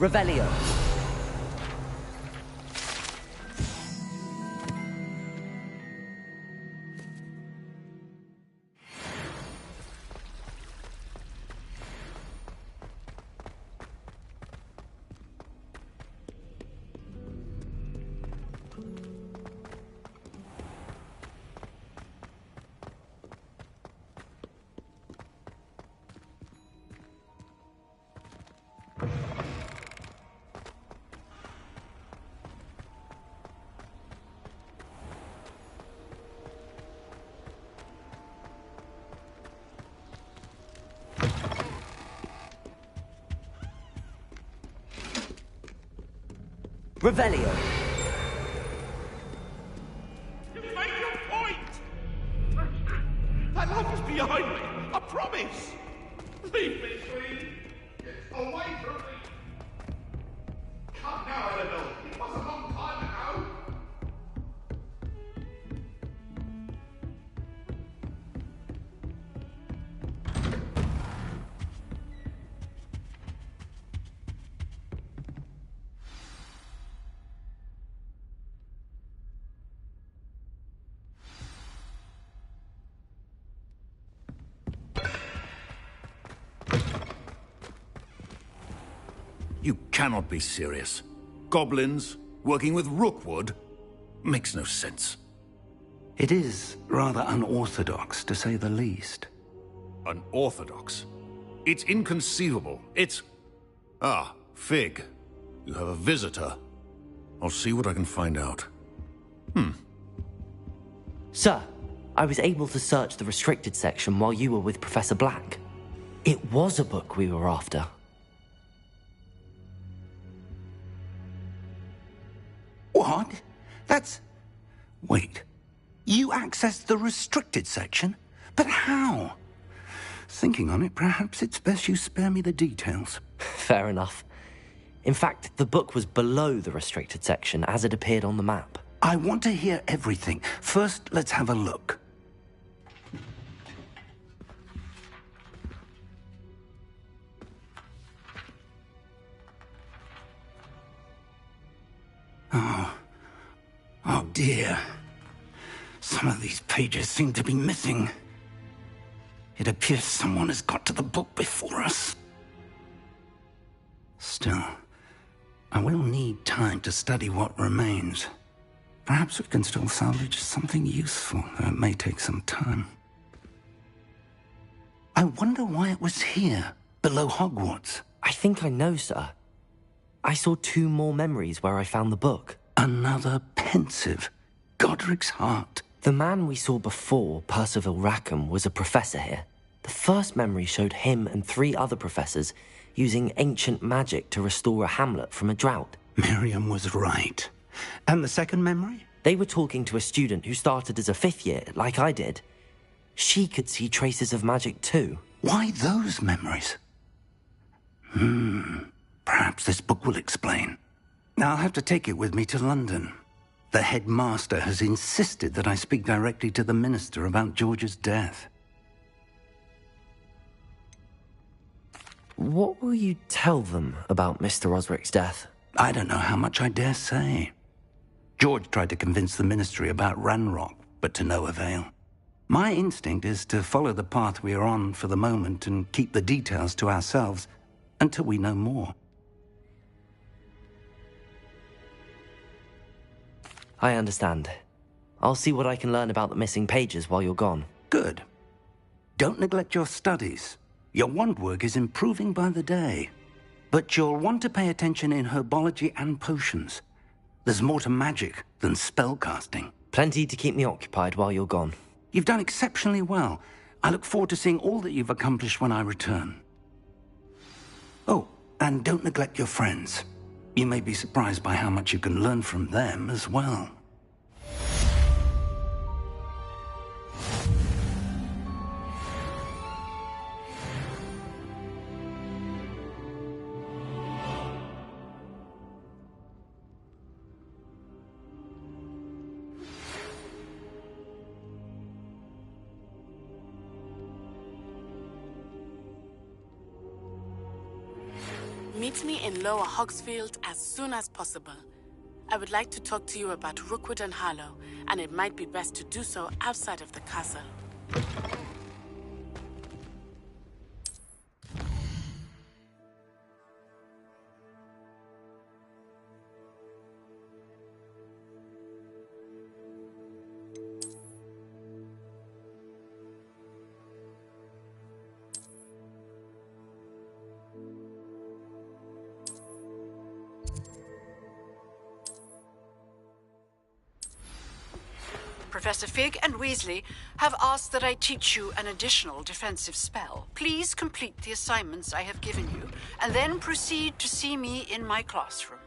Revelio. Revelio. You made your point! That love is behind me, I promise! Leave me, please! Get away from me! Come now, Annabelle! It was a long time ago! You cannot be serious. Goblins working with Rookwood? Makes no sense. It is rather unorthodox, to say the least. Unorthodox? It's inconceivable. It's... Ah, Fig. You have a visitor. I'll see what I can find out. Sir, I was able to search the restricted section while you were with Professor Black. It was a book we were after. What? That's... Wait. You accessed the restricted section? But how? Thinking on it, perhaps it's best you spare me the details. Fair enough. In fact, the book was below the restricted section as it appeared on the map. I want to hear everything. First, let's have a look. Oh dear. Some of these pages seem to be missing. It appears someone has got to the book before us. Still, I will need time to study what remains. Perhaps we can still salvage something useful, though it may take some time. I wonder why it was here, below Hogwarts. I think I know, sir. I saw 2 more memories where I found the book. Another pensive. Godric's heart. The man we saw before, Percival Rackham, was a professor here. The first memory showed him and 3 other professors using ancient magic to restore a hamlet from a drought. Miriam was right. And the second memory? They were talking to a student who started as a 5th year, like I did. She could see traces of magic too. Why those memories? Perhaps this book will explain. I'll have to take it with me to London. The headmaster has insisted that I speak directly to the minister about George's death. What will you tell them about Mr. Osric's death? I don't know how much I dare say. George tried to convince the ministry about Ranrock, but to no avail. My instinct is to follow the path we are on for the moment and keep the details to ourselves until we know more. I understand. I'll see what I can learn about the missing pages while you're gone. Good. Don't neglect your studies. Your wand work is improving by the day. But you'll want to pay attention in herbology and potions. There's more to magic than spellcasting. Plenty to keep me occupied while you're gone. You've done exceptionally well. I look forward to seeing all that you've accomplished when I return. Oh, and don't neglect your friends. You may be surprised by how much you can learn from them as well. Meet me in Lower Hogsfield as soon as possible. I would like to talk to you about Rookwood and Harlow, and it might be best to do so outside of the castle. Professor Fig and Weasley have asked that I teach you an additional defensive spell. Please complete the assignments I have given you, and then proceed to see me in my classroom.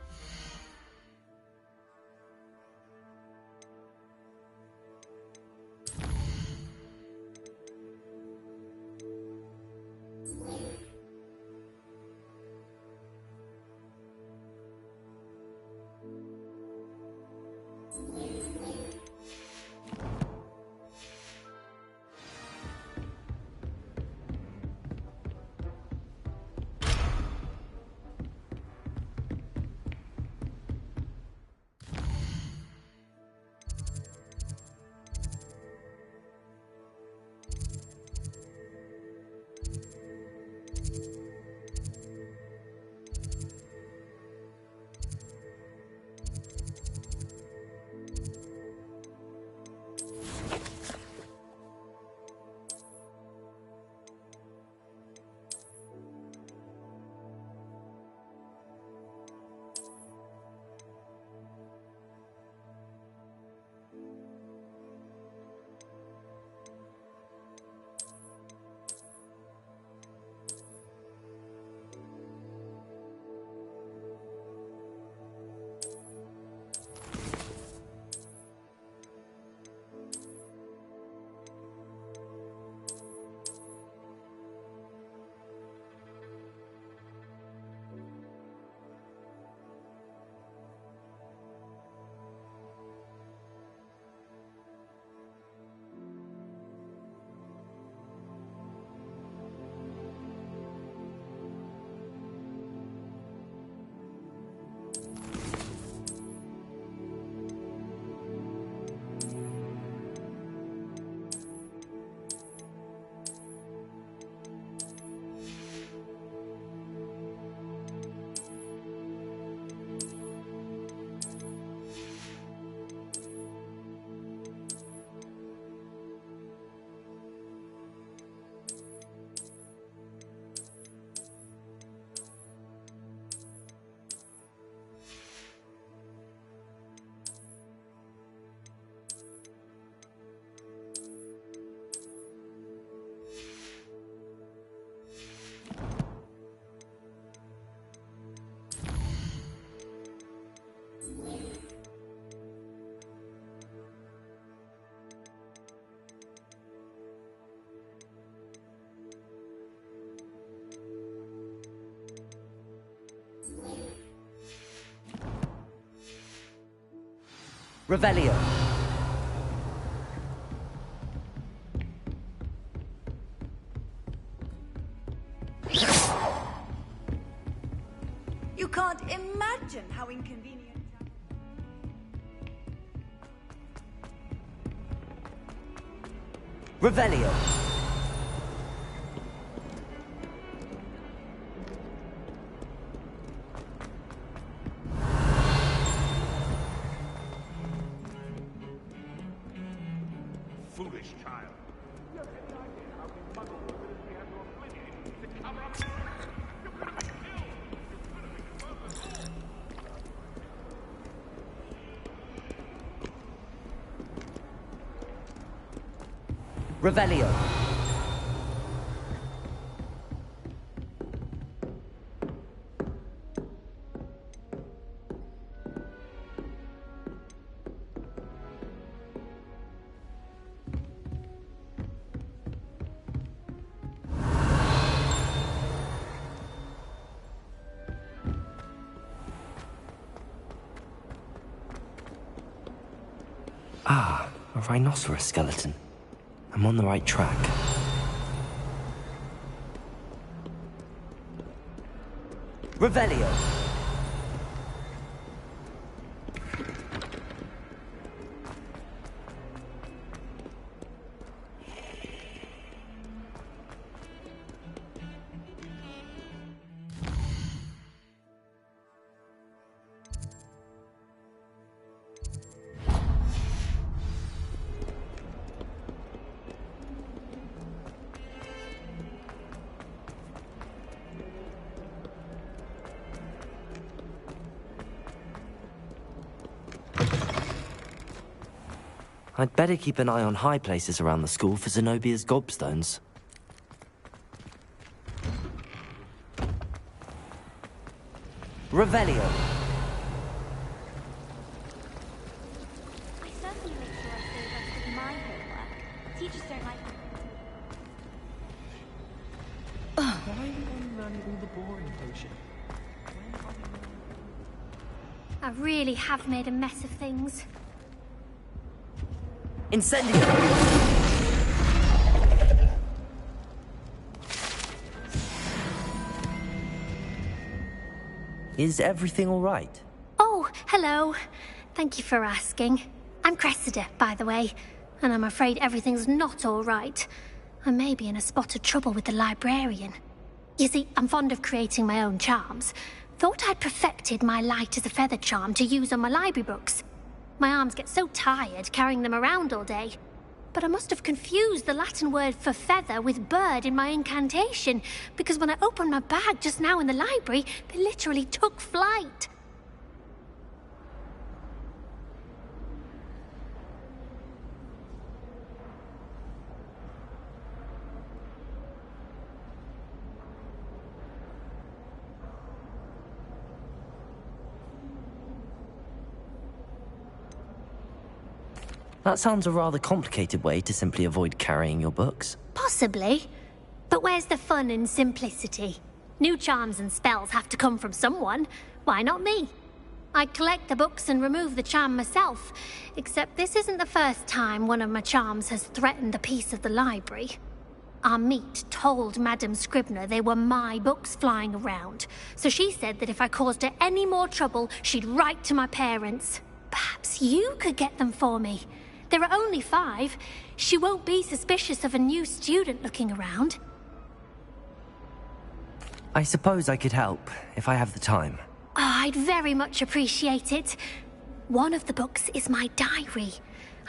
Revelio. You can't imagine how inconvenient. Revelio. Foolish child. You have any idea how we muddled the military has to oblivion to cover up? You could have been killed. You could have been confirmed at all. Revelio. Ah, a rhinoceros skeleton. I'm on the right track. Revelio. I'd better keep an eye on high places around the school for Zenobia's gobstones. Revelio. I certainly make sure I stay abreast of my homework. Teachers don't like me. Why are you only learning all the boring potion? I really have made a mess of things. Incendio! Is everything all right? Oh, hello. Thank you for asking. I'm Cressida, by the way, and I'm afraid everything's not all right. I may be in a spot of trouble with the librarian. You see, I'm fond of creating my own charms. Thought I'd perfected my light as a feather charm to use on my library books. My arms get so tired carrying them around all day. But I must have confused the Latin word for feather with bird in my incantation, because when I opened my bag just now in the library, they literally took flight. That sounds a rather complicated way to simply avoid carrying your books. Possibly. But where's the fun in simplicity? New charms and spells have to come from someone. Why not me? I'd collect the books and remove the charm myself. Except this isn't the first time one of my charms has threatened the peace of the library. Our meet told Madame Scribner they were my books flying around. So she said that if I caused her any more trouble, she'd write to my parents. Perhaps you could get them for me. There are only 5. She won't be suspicious of a new student looking around. I suppose I could help, if I have the time. Oh, I'd very much appreciate it. One of the books is my diary.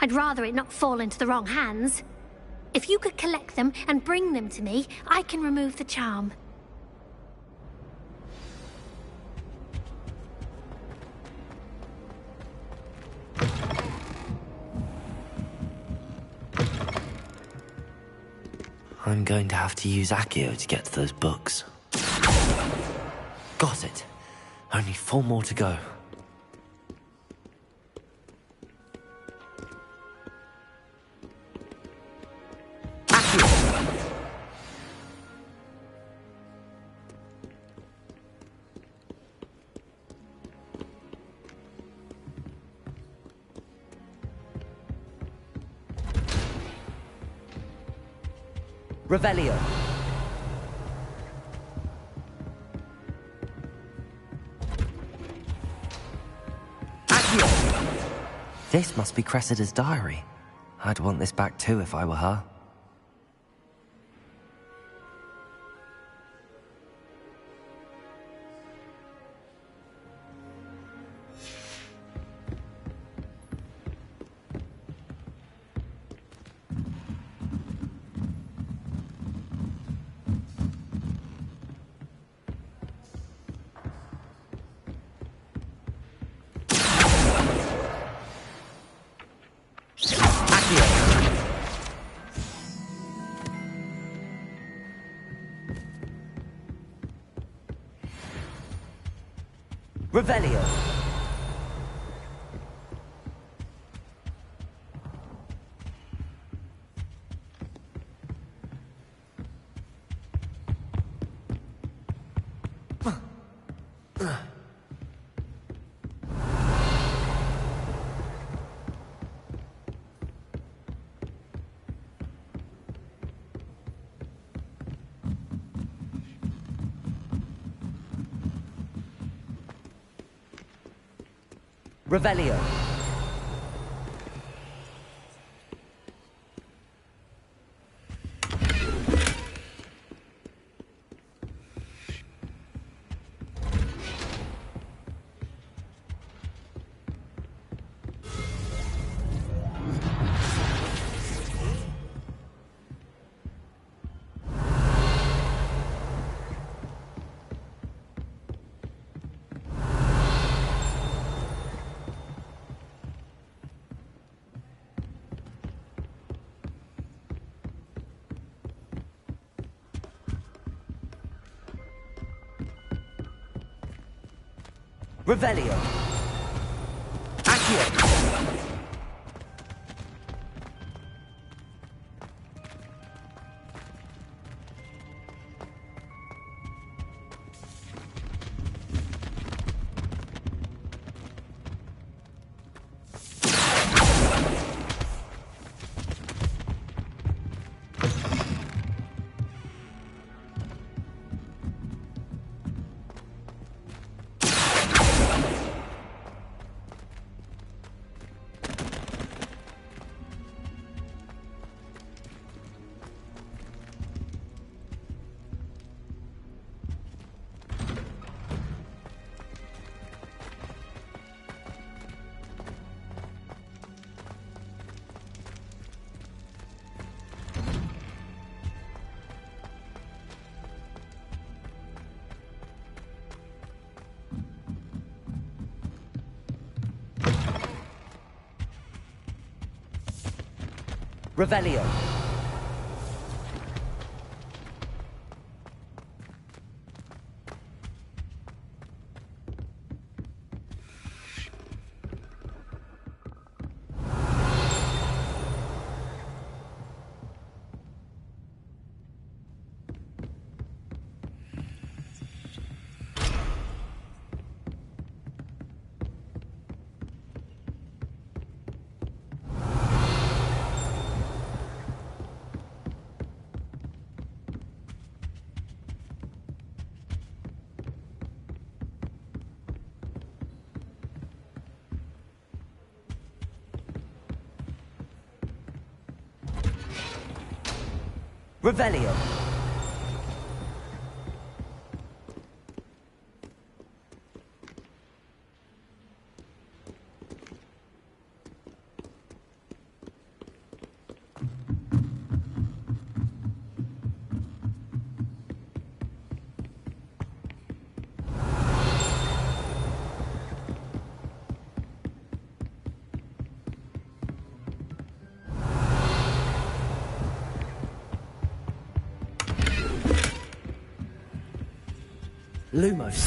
I'd rather it not fall into the wrong hands. If you could collect them and bring them to me, I can remove the charm. I'm going to have to use Accio to get to those books. Got it. Only 4 more to go. Revelio. Accio. This must be Cressida's diary. I'd want this back too if I were her. Revelio. Revelio. Revelio. Accio. Revelio. Revelio. Lumos.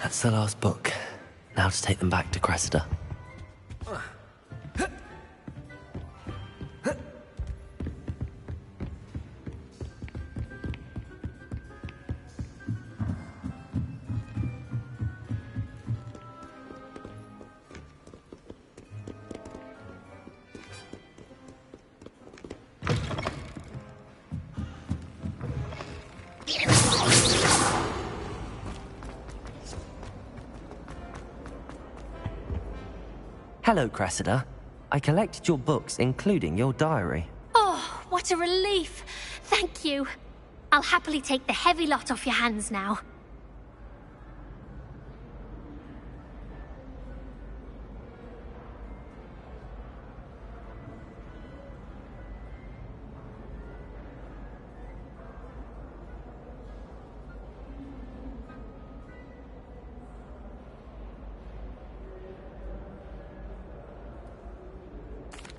That's the last book. Now to take them back to Cressida. Hello, Cressida. I collected your books, including your diary. Oh, what a relief. Thank you. I'll happily take the heavy lot off your hands now.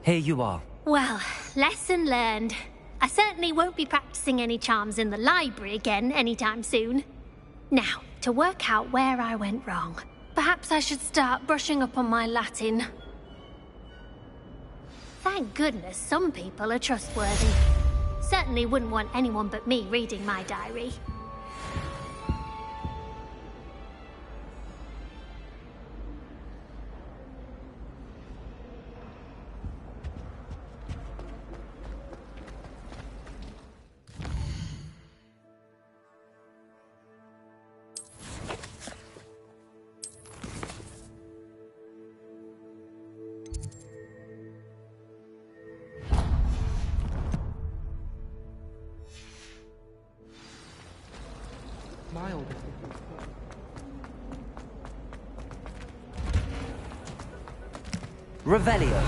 Here you are. Well, lesson learned. I certainly won't be practicing any charms in the library again anytime soon. Now, to work out where I went wrong. Perhaps I should start brushing up on my Latin. Thank goodness some people are trustworthy. Certainly wouldn't want anyone but me reading my diary. Mild. Revelio.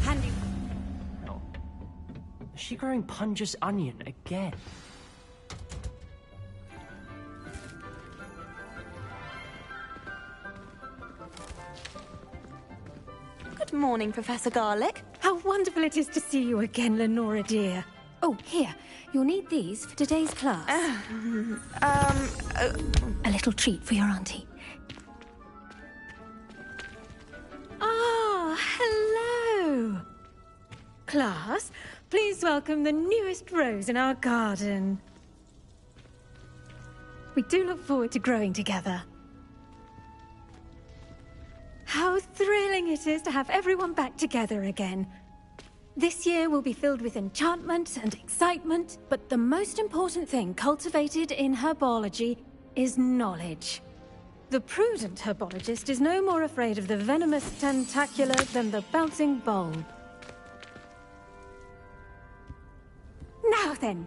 Handy. Oh. Is she growing Punja's onion again? Good morning, Professor Garlick. How wonderful it is to see you again, Lenora dear. Oh, here. You'll need these for today's class. A little treat for your auntie. Ah, hello. Class, please welcome the newest rose in our garden. We do look forward to growing together. How thrilling it is to have everyone back together again. This year will be filled with enchantment and excitement, but the most important thing cultivated in herbology is knowledge. The prudent herbologist is no more afraid of the venomous tentacular than the bouncing bulb. Now then,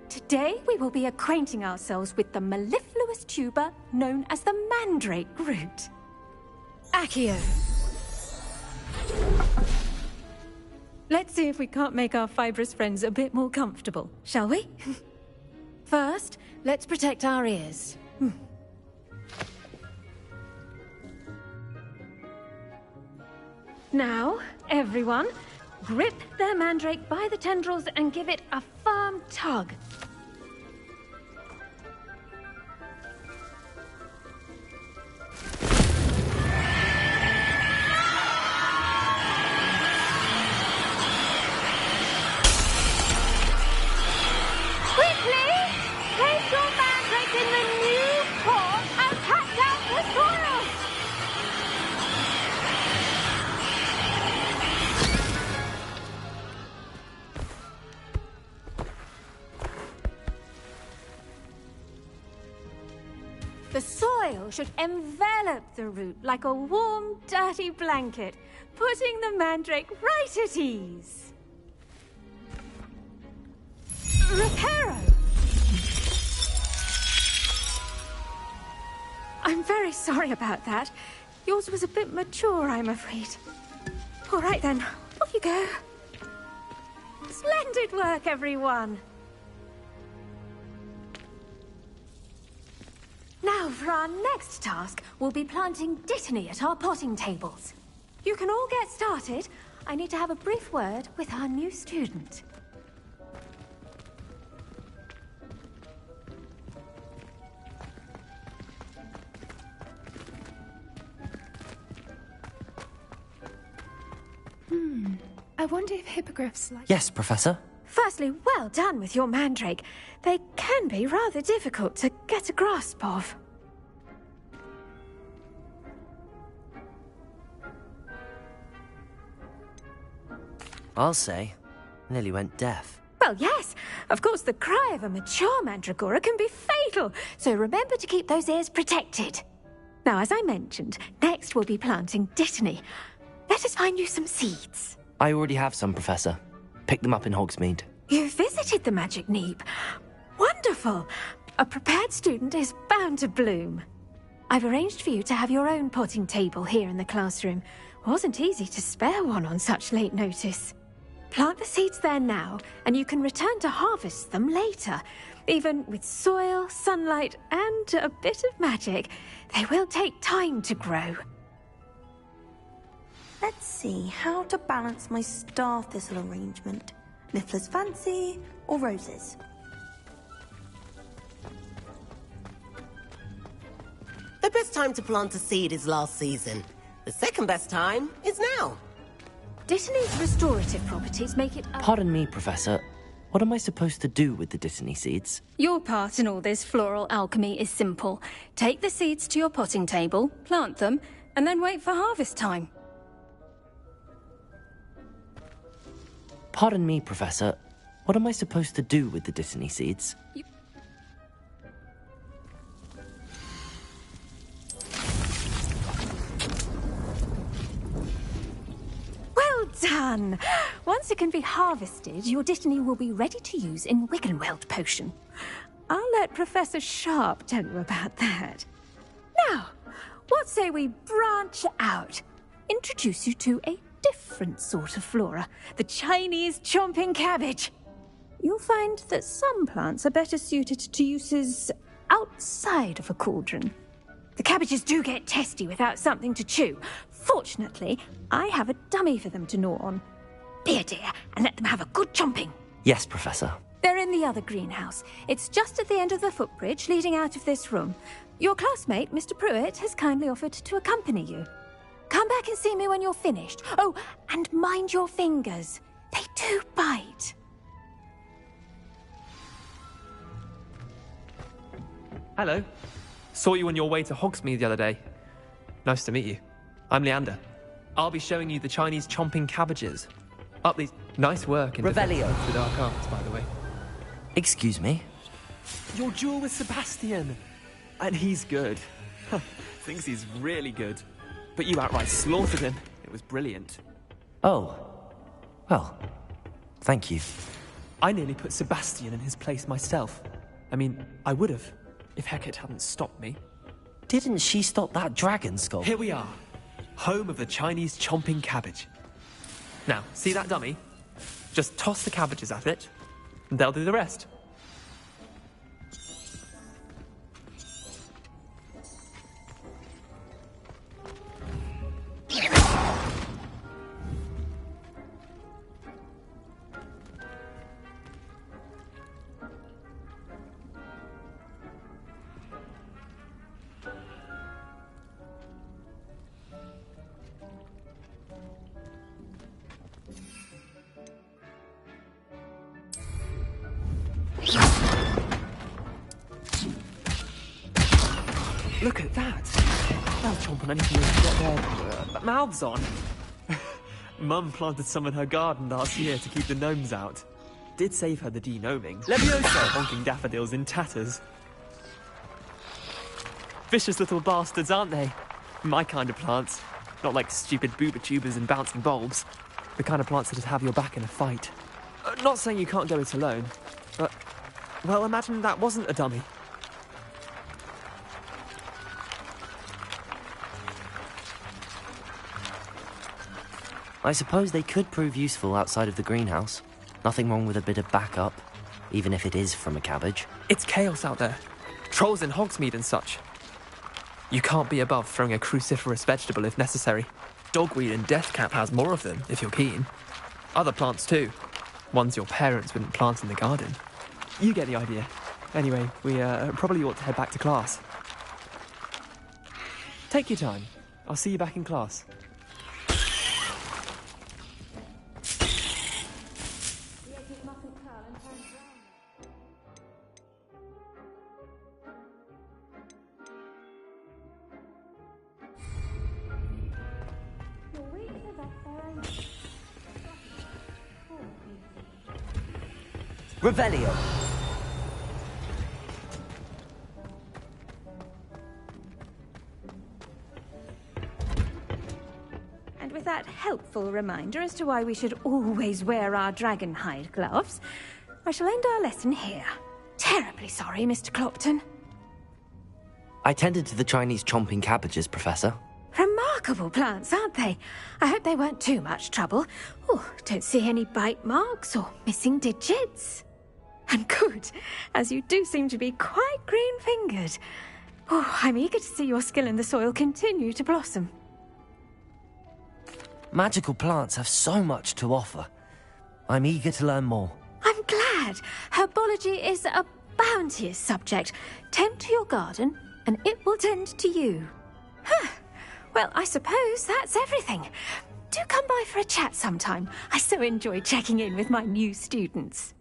today we will be acquainting ourselves with the mellifluous tuber known as the mandrake root. Accio. Let's see if we can't make our fibrous friends a bit more comfortable, shall we? First, let's protect our ears. Now, everyone, grip their mandrake by the tendrils and give it a firm tug. The soil should envelop the root like a warm, dirty blanket, putting the mandrake right at ease. Reparo! I'm very sorry about that. Yours was a bit mature, I'm afraid. All right then, off you go. Splendid work, everyone. Now, for our next task, we'll be planting dittany at our potting tables. You can all get started. I need to have a brief word with our new student. I wonder if hippogriffs like... Yes, Professor. Firstly, well done with your mandrake. They can be rather difficult to get a grasp of. I'll say. Nearly went deaf. Well, yes. Of course, the cry of a mature mandragora can be fatal, so remember to keep those ears protected. Now, as I mentioned, next we'll be planting Dittany. Let us find you some seeds. I already have some, Professor. Picked them up in Hogsmeade. You visited the Magic Neep. Wonderful. A prepared student is bound to bloom. I've arranged for you to have your own potting table here in the classroom. Wasn't easy to spare one on such late notice. Plant the seeds there now, and you can return to harvest them later. Even with soil, sunlight, and a bit of magic, they will take time to grow. Let's see how to balance my star thistle arrangement. Niffler's fancy or roses? The best time to plant a seed is last season. The second best time is now. Dittany's restorative properties make it... Pardon me, Professor. What am I supposed to do with the Dittany seeds? Your part in all this floral alchemy is simple. Take the seeds to your potting table, plant them, and then wait for harvest time. Pardon me, Professor. What am I supposed to do with the Dittany seeds? Well done! Once it can be harvested, your Dittany will be ready to use in Wiggenweld potion. I'll let Professor Sharp tell you about that. Now, what say we branch out? Introduce you to a different sort of flora, the Chinese chomping cabbage. You'll find that some plants are better suited to uses outside of a cauldron. The cabbages do get testy without something to chew. Fortunately, I have a dummy for them to gnaw on. Be a dear and let them have a good chomping. Yes, Professor. They're in the other greenhouse. It's just at the end of the footbridge leading out of this room. Your classmate, Mr. Pruitt, has kindly offered to accompany you. Come back and see me when you're finished. Oh, and mind your fingers. They do bite. Hello. Saw you on your way to Hogsmeade the other day. Nice to meet you. I'm Leander. I'll be showing you the Chinese chomping cabbages. Up these... Nice work in Revelio. The dark arts, by the way. Excuse me? Your duel with Sebastian. And he's good. Thinks he's really good. But you outright slaughtered him. It was brilliant. Oh. Well, thank you. I nearly put Sebastian in his place myself. I mean, I would have, if Hecate hadn't stopped me. Didn't she stop that dragon sculpt? Here we are. Home of the Chinese chomping cabbage. Now, see that dummy? Just toss the cabbages at it, and they'll do the rest. Look at that! They'll chomp on anything they can get their mouths on. Mum planted some in her garden last year to keep the gnomes out. Did save her the de-gnoming. Levioso! Honking daffodils in tatters. Vicious little bastards, aren't they? My kind of plants. Not like stupid booba tubers and bouncing bulbs. The kind of plants that'd have your back in a fight. Not saying you can't go it alone, but... Well, imagine that wasn't a dummy. I suppose they could prove useful outside of the greenhouse. Nothing wrong with a bit of backup, even if it is from a cabbage. It's chaos out there. Trolls in Hogsmeade and such. You can't be above throwing a cruciferous vegetable if necessary. Dogweed and deathcap has more of them, if you're keen. Other plants too. Ones your parents wouldn't plant in the garden. You get the idea. Anyway, we probably ought to head back to class. Take your time. I'll see you back in class. Revelio. And with that helpful reminder as to why we should always wear our dragon hide gloves, I shall end our lesson here. Terribly sorry, Mr. Clopton. I tended to the Chinese chomping cabbages, Professor. Remarkable plants, aren't they? I hope they weren't too much trouble. Oh, don't see any bite marks or missing digits. And good, as you do seem to be quite green-fingered. Oh, I'm eager to see your skill in the soil continue to blossom. Magical plants have so much to offer. I'm eager to learn more. I'm glad. Herbology is a bounteous subject. Tend to your garden, and it will tend to you. Huh. Well, I suppose that's everything. Do come by for a chat sometime. I so enjoy checking in with my new students.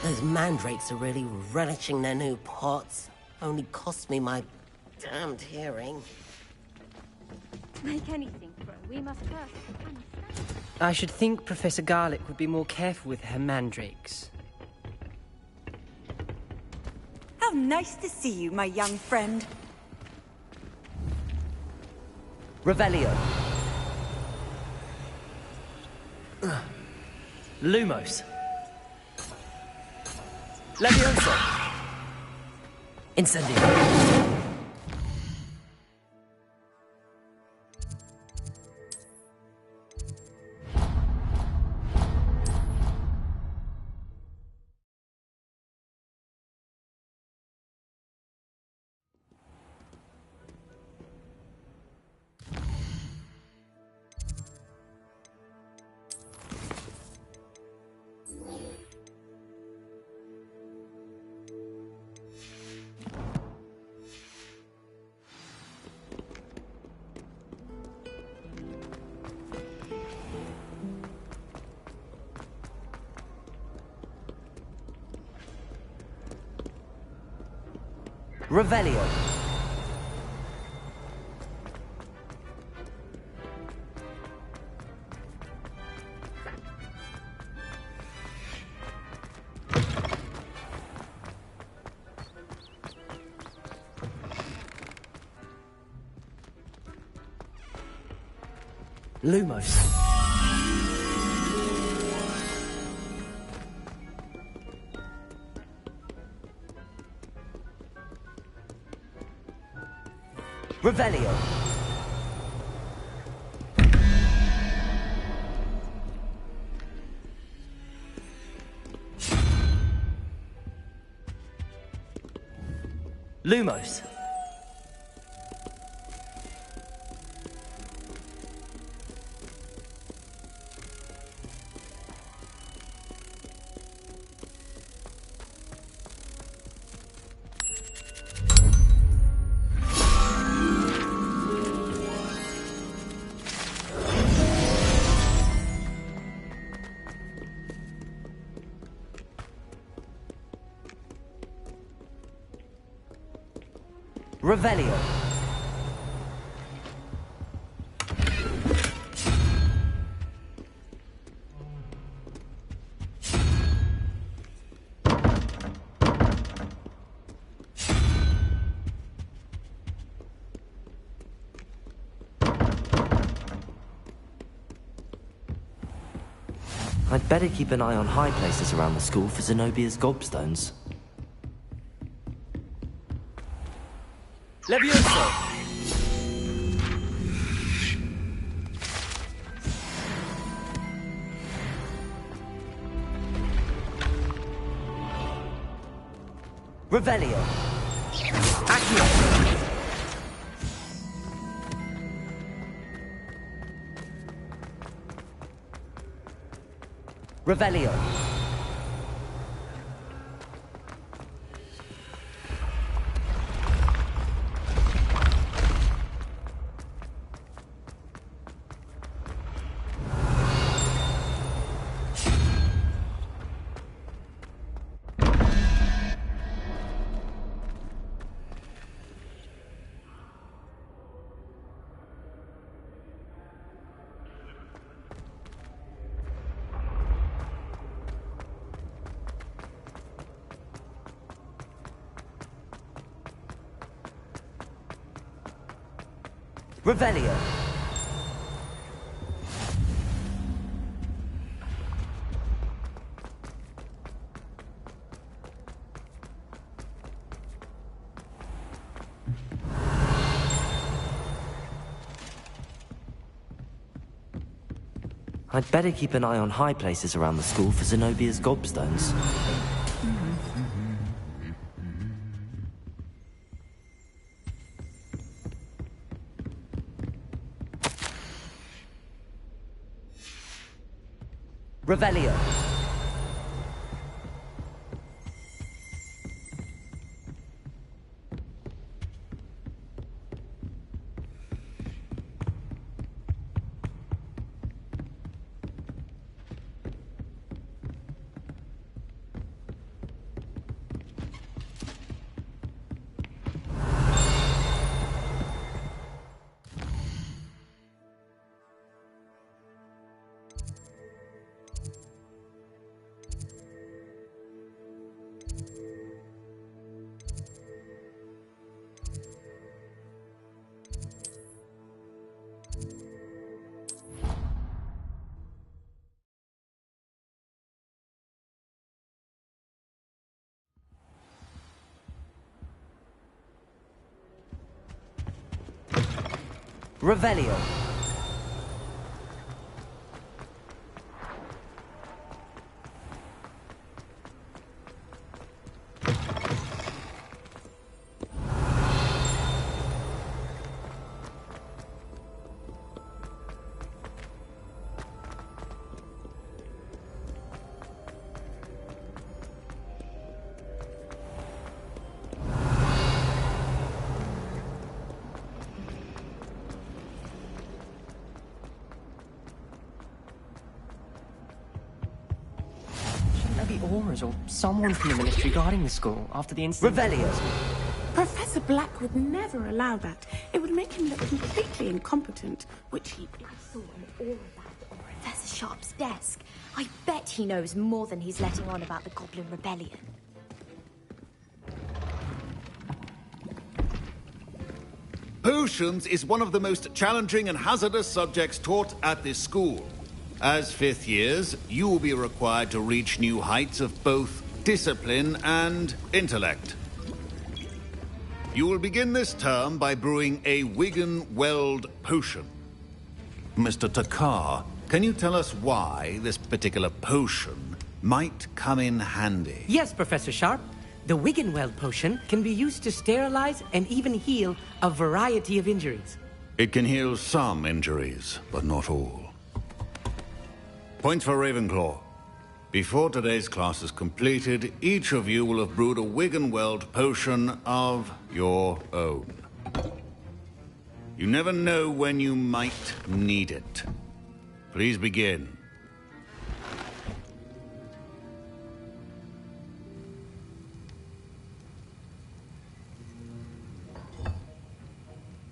Those mandrakes are really relishing their new pots. Only cost me my damned hearing. To make anything grow, we must first understand. I should think Professor Garlick would be more careful with her mandrakes. How nice to see you, my young friend. Revelio. Lumos. Levioso. Incendio. Revelio. Lumos. Revelio. Lumos. Revelio. I'd better keep an eye on high places around the school for Zenobia's gobstones. Levioso! Revelio! Accio! Revelio! Revelio. I'd better keep an eye on high places around the school for Zenobia's gobstones. Revelio. Revelio. Auras or someone from the military guarding the school after the incident. Revelio. Professor Black would never allow that. It would make him look completely incompetent, which he... I saw an aura bag on Professor Sharp's desk. I bet he knows more than he's letting on about the Goblin Rebellion. Potions is one of the most challenging and hazardous subjects taught at this school. As fifth years, you will be required to reach new heights of both discipline and intellect. You will begin this term by brewing a Wigan-Weld potion. Mr. Takar, can you tell us why this particular potion might come in handy? Yes, Professor Sharp. The Wigan-Weld potion can be used to sterilize and even heal a variety of injuries. It can heal some injuries, but not all. Points for Ravenclaw. Before today's class is completed, each of you will have brewed a Wigan-Weld potion of your own. You never know when you might need it. Please begin.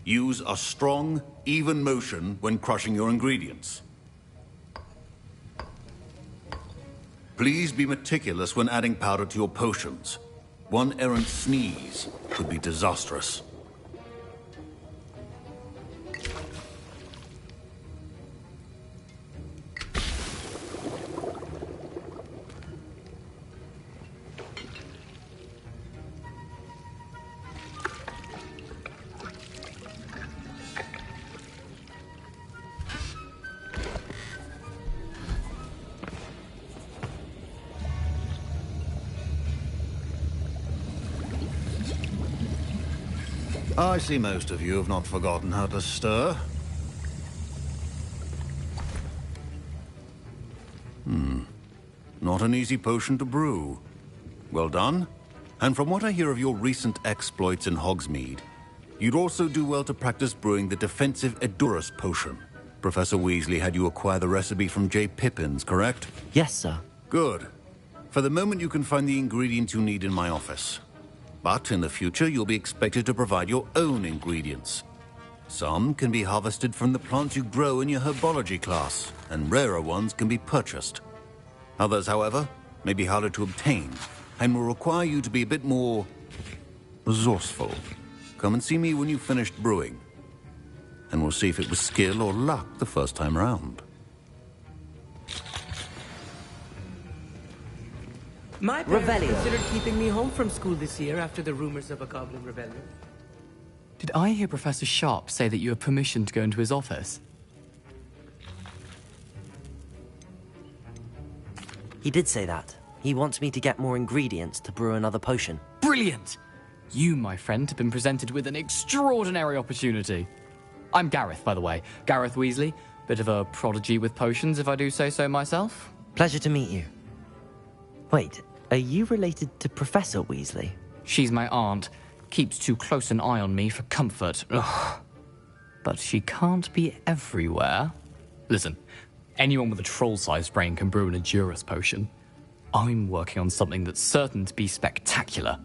Use a strong, even motion when crushing your ingredients. Please be meticulous when adding powder to your potions. One errant sneeze could be disastrous. I see most of you have not forgotten how to stir. Not an easy potion to brew. Well done. And from what I hear of your recent exploits in Hogsmeade, you'd also do well to practice brewing the defensive Edurus potion. Professor Weasley had you acquire the recipe from J. Pippins, correct? Yes, sir. Good. For the moment, you can find the ingredients you need in my office. But in the future, you'll be expected to provide your own ingredients. Some can be harvested from the plants you grow in your herbology class, and rarer ones can be purchased. Others, however, may be harder to obtain, and will require you to be a bit more resourceful. Come and see me when you've finished brewing. and we'll see if it was skill or luck the first time round. My parents Revelio. considered keeping me home from school this year after the rumors of a goblin rebellion. Did I hear Professor Sharp say that you have permission to go into his office? He did say that. He wants me to get more ingredients to brew another potion. Brilliant! You, my friend, have been presented with an extraordinary opportunity. I'm Gareth, by the way. Gareth Weasley. Bit of a prodigy with potions, if I do say so myself. Pleasure to meet you. Wait, are you related to Professor Weasley? She's my aunt. Keeps too close an eye on me for comfort. Ugh. But she can't be everywhere. Listen, anyone with a troll-sized brain can brew an Edurus potion. I'm working on something that's certain to be spectacular.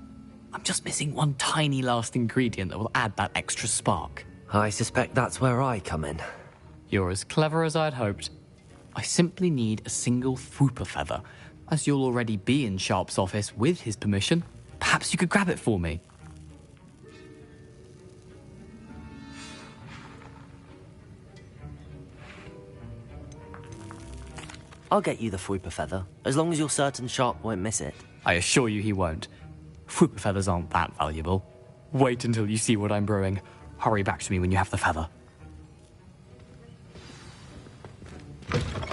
I'm just missing one tiny last ingredient that will add that extra spark. I suspect that's where I come in. You're as clever as I'd hoped. I simply need a single Fwooper feather. As you'll already be in Sharp's office with his permission, perhaps you could grab it for me. I'll get you the Fwooper feather, as long as you're certain Sharp won't miss it. I assure you he won't. Fwooper feathers aren't that valuable. Wait until you see what I'm brewing. Hurry back to me when you have the feather.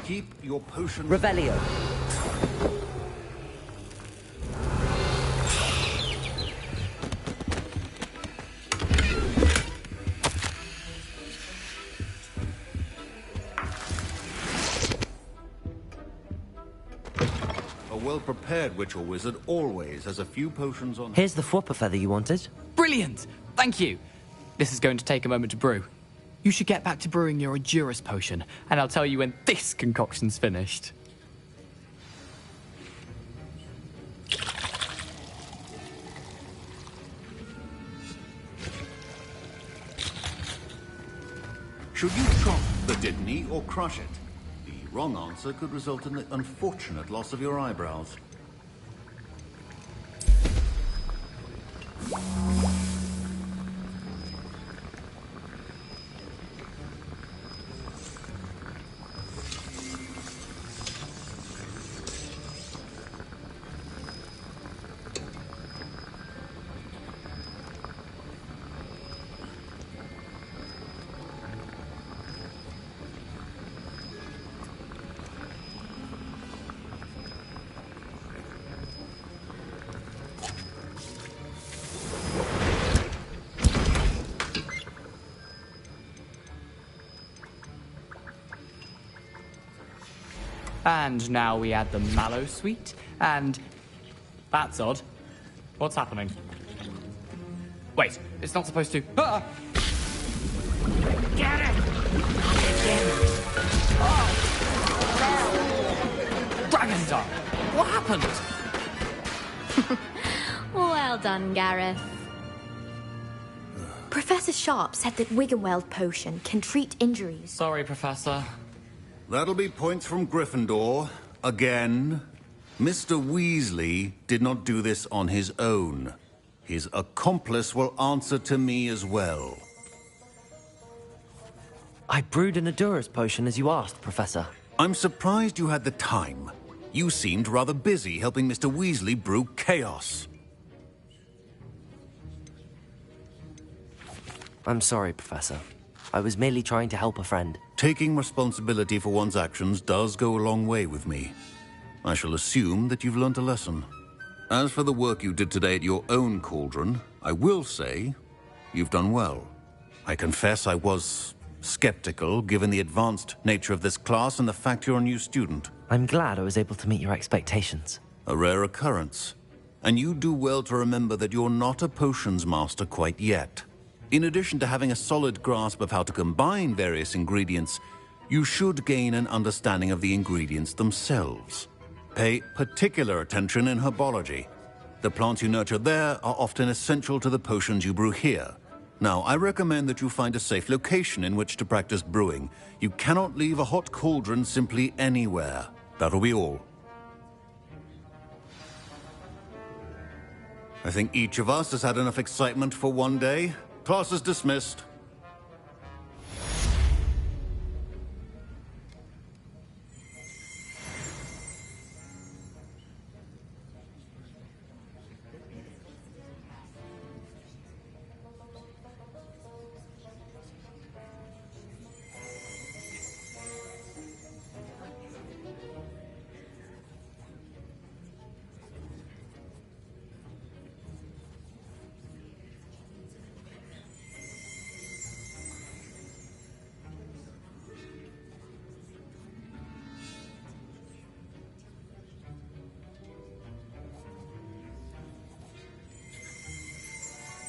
Keep your potion... Revelio. A well-prepared witch or wizard always has a few potions on... Here's the Fwooper feather you wanted. Brilliant! Thank you! This is going to take a moment to brew. You should get back to brewing your Edurus potion, and I'll tell you when this concoction's finished. Should you chop the Didney or crush it? The wrong answer could result in the unfortunate loss of your eyebrows. And now we add the mallow sweet, and... That's odd. What's happening? Wait, it's not supposed to... Ah! Get it! Dragon Dart! What happened? Well done, Gareth. Professor Sharp said that Wiggenweld potion can treat injuries. Sorry, Professor. That'll be points from Gryffindor. Again. Mr. Weasley did not do this on his own. His accomplice will answer to me as well. I brewed an Edurus potion as you asked, Professor. I'm surprised you had the time. You seemed rather busy helping Mr. Weasley brew chaos. I'm sorry, Professor. I was merely trying to help a friend. Taking responsibility for one's actions does go a long way with me. I shall assume that you've learnt a lesson. As for the work you did today at your own cauldron, I will say you've done well. I confess I was skeptical, given the advanced nature of this class and the fact you're a new student. I'm glad I was able to meet your expectations. A rare occurrence. And you do well to remember that you're not a potions master quite yet. In addition to having a solid grasp of how to combine various ingredients, you should gain an understanding of the ingredients themselves. Pay particular attention in herbology. The plants you nurture there are often essential to the potions you brew here. Now, I recommend that you find a safe location in which to practice brewing. You cannot leave a hot cauldron simply anywhere. That'll be all. I think each of us has had enough excitement for one day. Class is dismissed.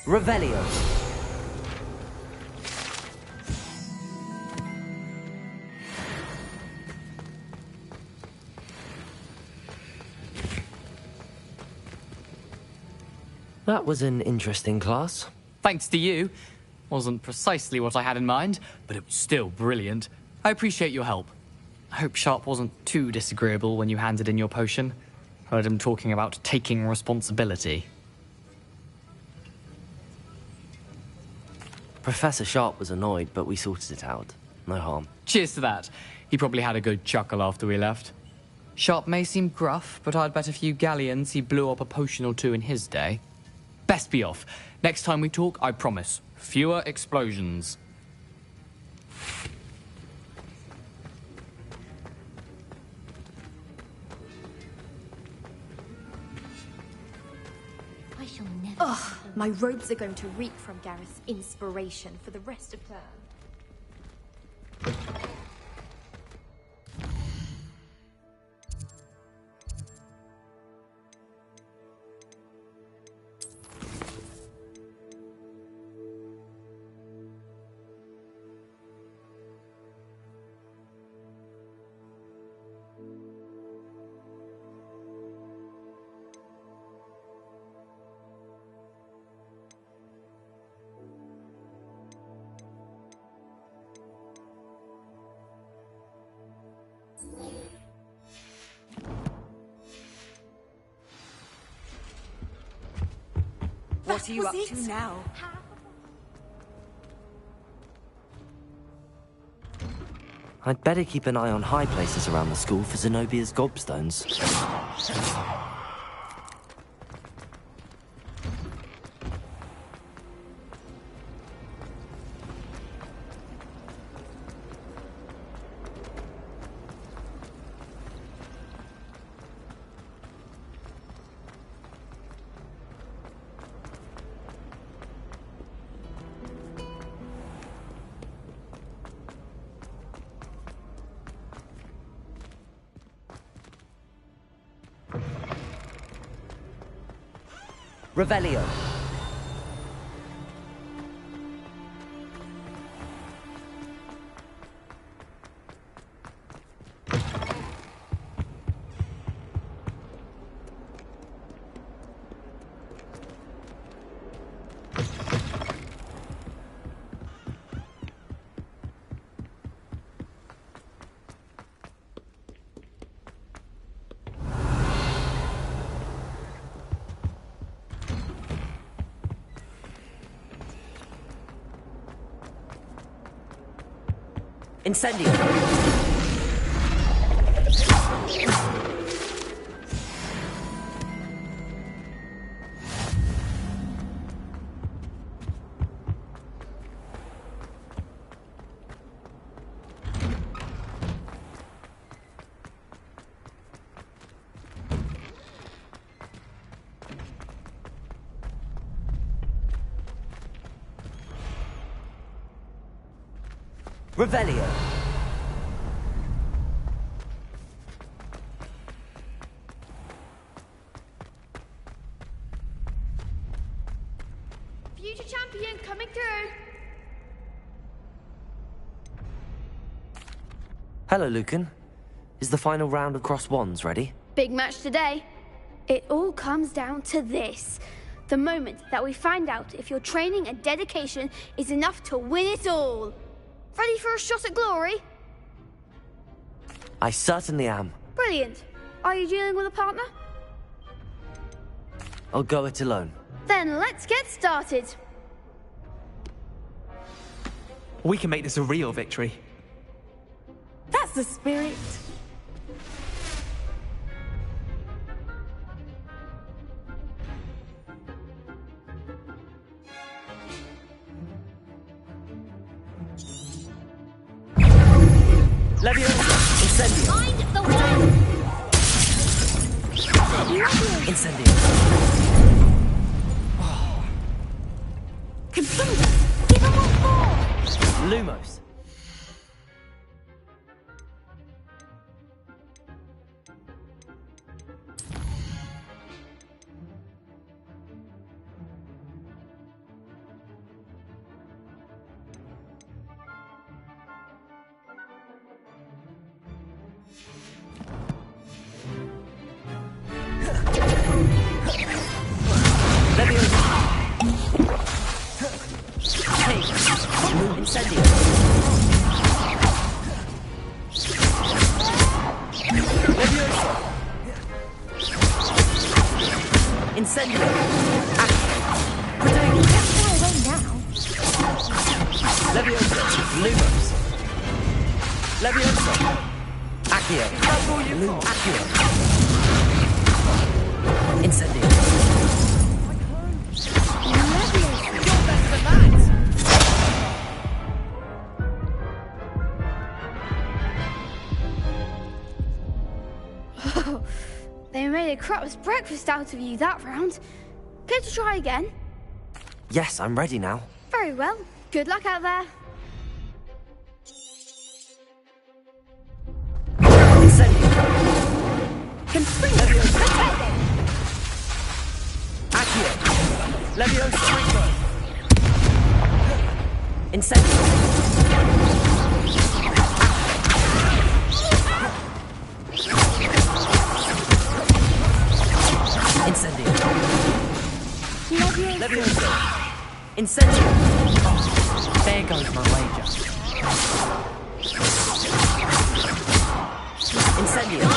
Revelio. That was an interesting class. Thanks to you. Wasn't precisely what I had in mind, but it was still brilliant. I appreciate your help. I hope Sharp wasn't too disagreeable when you handed in your potion. Heard him talking about taking responsibility. Professor Sharp was annoyed, but we sorted it out. No harm. Cheers to that. He probably had a good chuckle after we left. Sharp may seem gruff, but I'd bet a few galleons he blew up a potion or two in his day. Best be off. Next time we talk, I promise. Fewer explosions. I shall never. Ugh, my robes are going to reek from Gareth's inspiration for the rest of term. What are you up to now? I'd better keep an eye on high places around the school for Zenobia's gobstones. Revelio. Incendio. Revelio. Future champion coming through. Hello, Lucan. Is the final round of Cross Wands ready? Big match today. It all comes down to this. The moment that we find out if your training and dedication is enough to win it all. Ready for a shot at glory? I certainly am. Brilliant. Are you dealing with a partner? I'll go it alone. Then let's get started. We can make this a real victory. That's the spirit. Levio, Incendio. Find the way! Incendio. Confirmed! Give him what for! Lumos. Incendio. Levioso. Incendio. Potato. Levioso. Lumos. Levioso. Accio. Accio. Incendio. They made a crap's breakfast out of you that round. Care to try again? Yes, I'm ready now. Very well. Good luck out there. Accio. Levioso. Incendio. Incendio. Levioso. Incendio. There goes my wager. Incendio.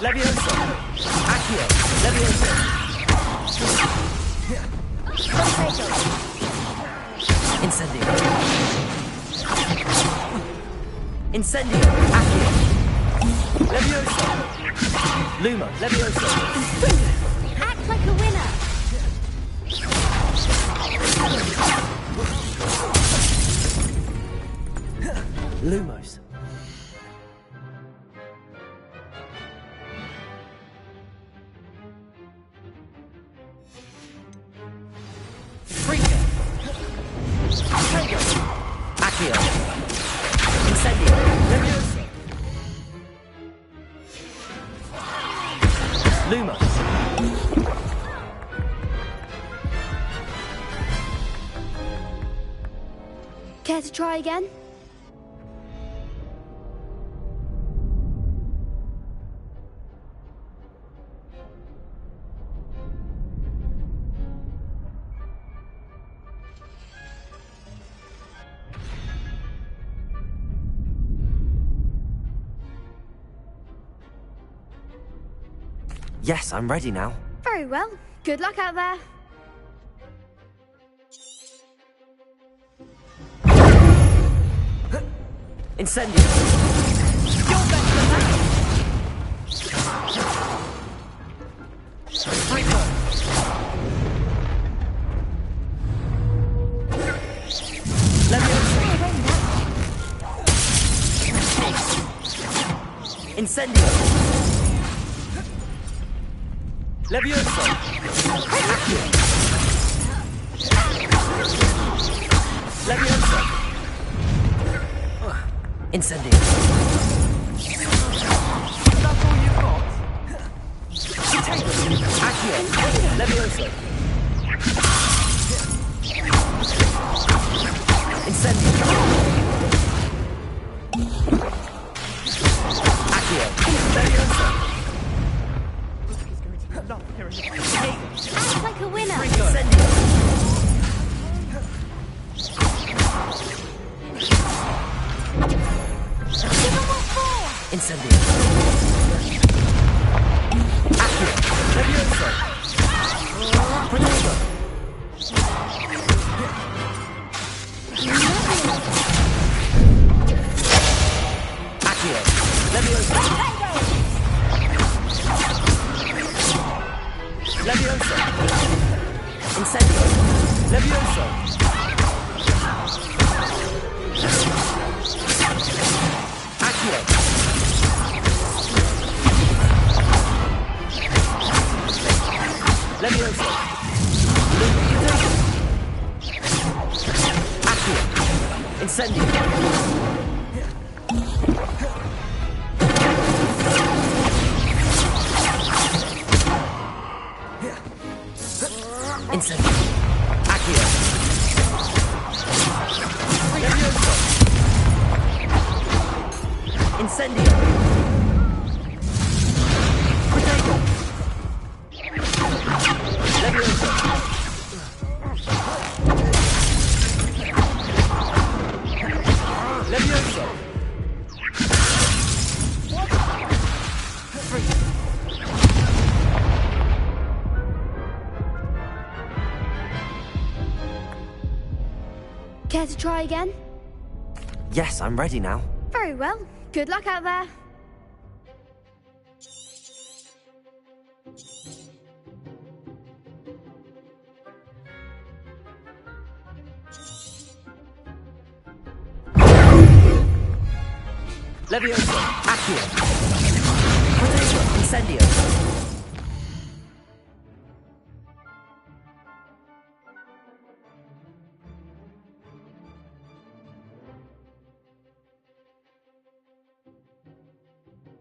Levioso. Accio. Levioso. Incendio. Incendio. Accio. Levioso. Luma. Levioso. Act like a winner. Lumos. Accio. Incendio. Levioso. Lumos. Care to try again? Yes, I'm ready now. Very well. Good luck out there. Incendio. You're better than that. Sprinkler. Levioso. Incendio. Levioso. Accio. Levioso. Incendio. That's all you've got? Potato. Accio. Levioso. Incendio. Accio. Levioso. Act like a winner. Incendio. Incendio. Accio. Levioso. Potato. Accio. Levioso. Levioso. Incendio. Levioso. Accio. Levioso. Accio. Incendio. Incendio. Accio. Levioso. Incendio. Potato. Levioso. Care to try again? Yes, I'm ready now. Very well. Good luck out there. Levioso, Accio. Potato, Incendio.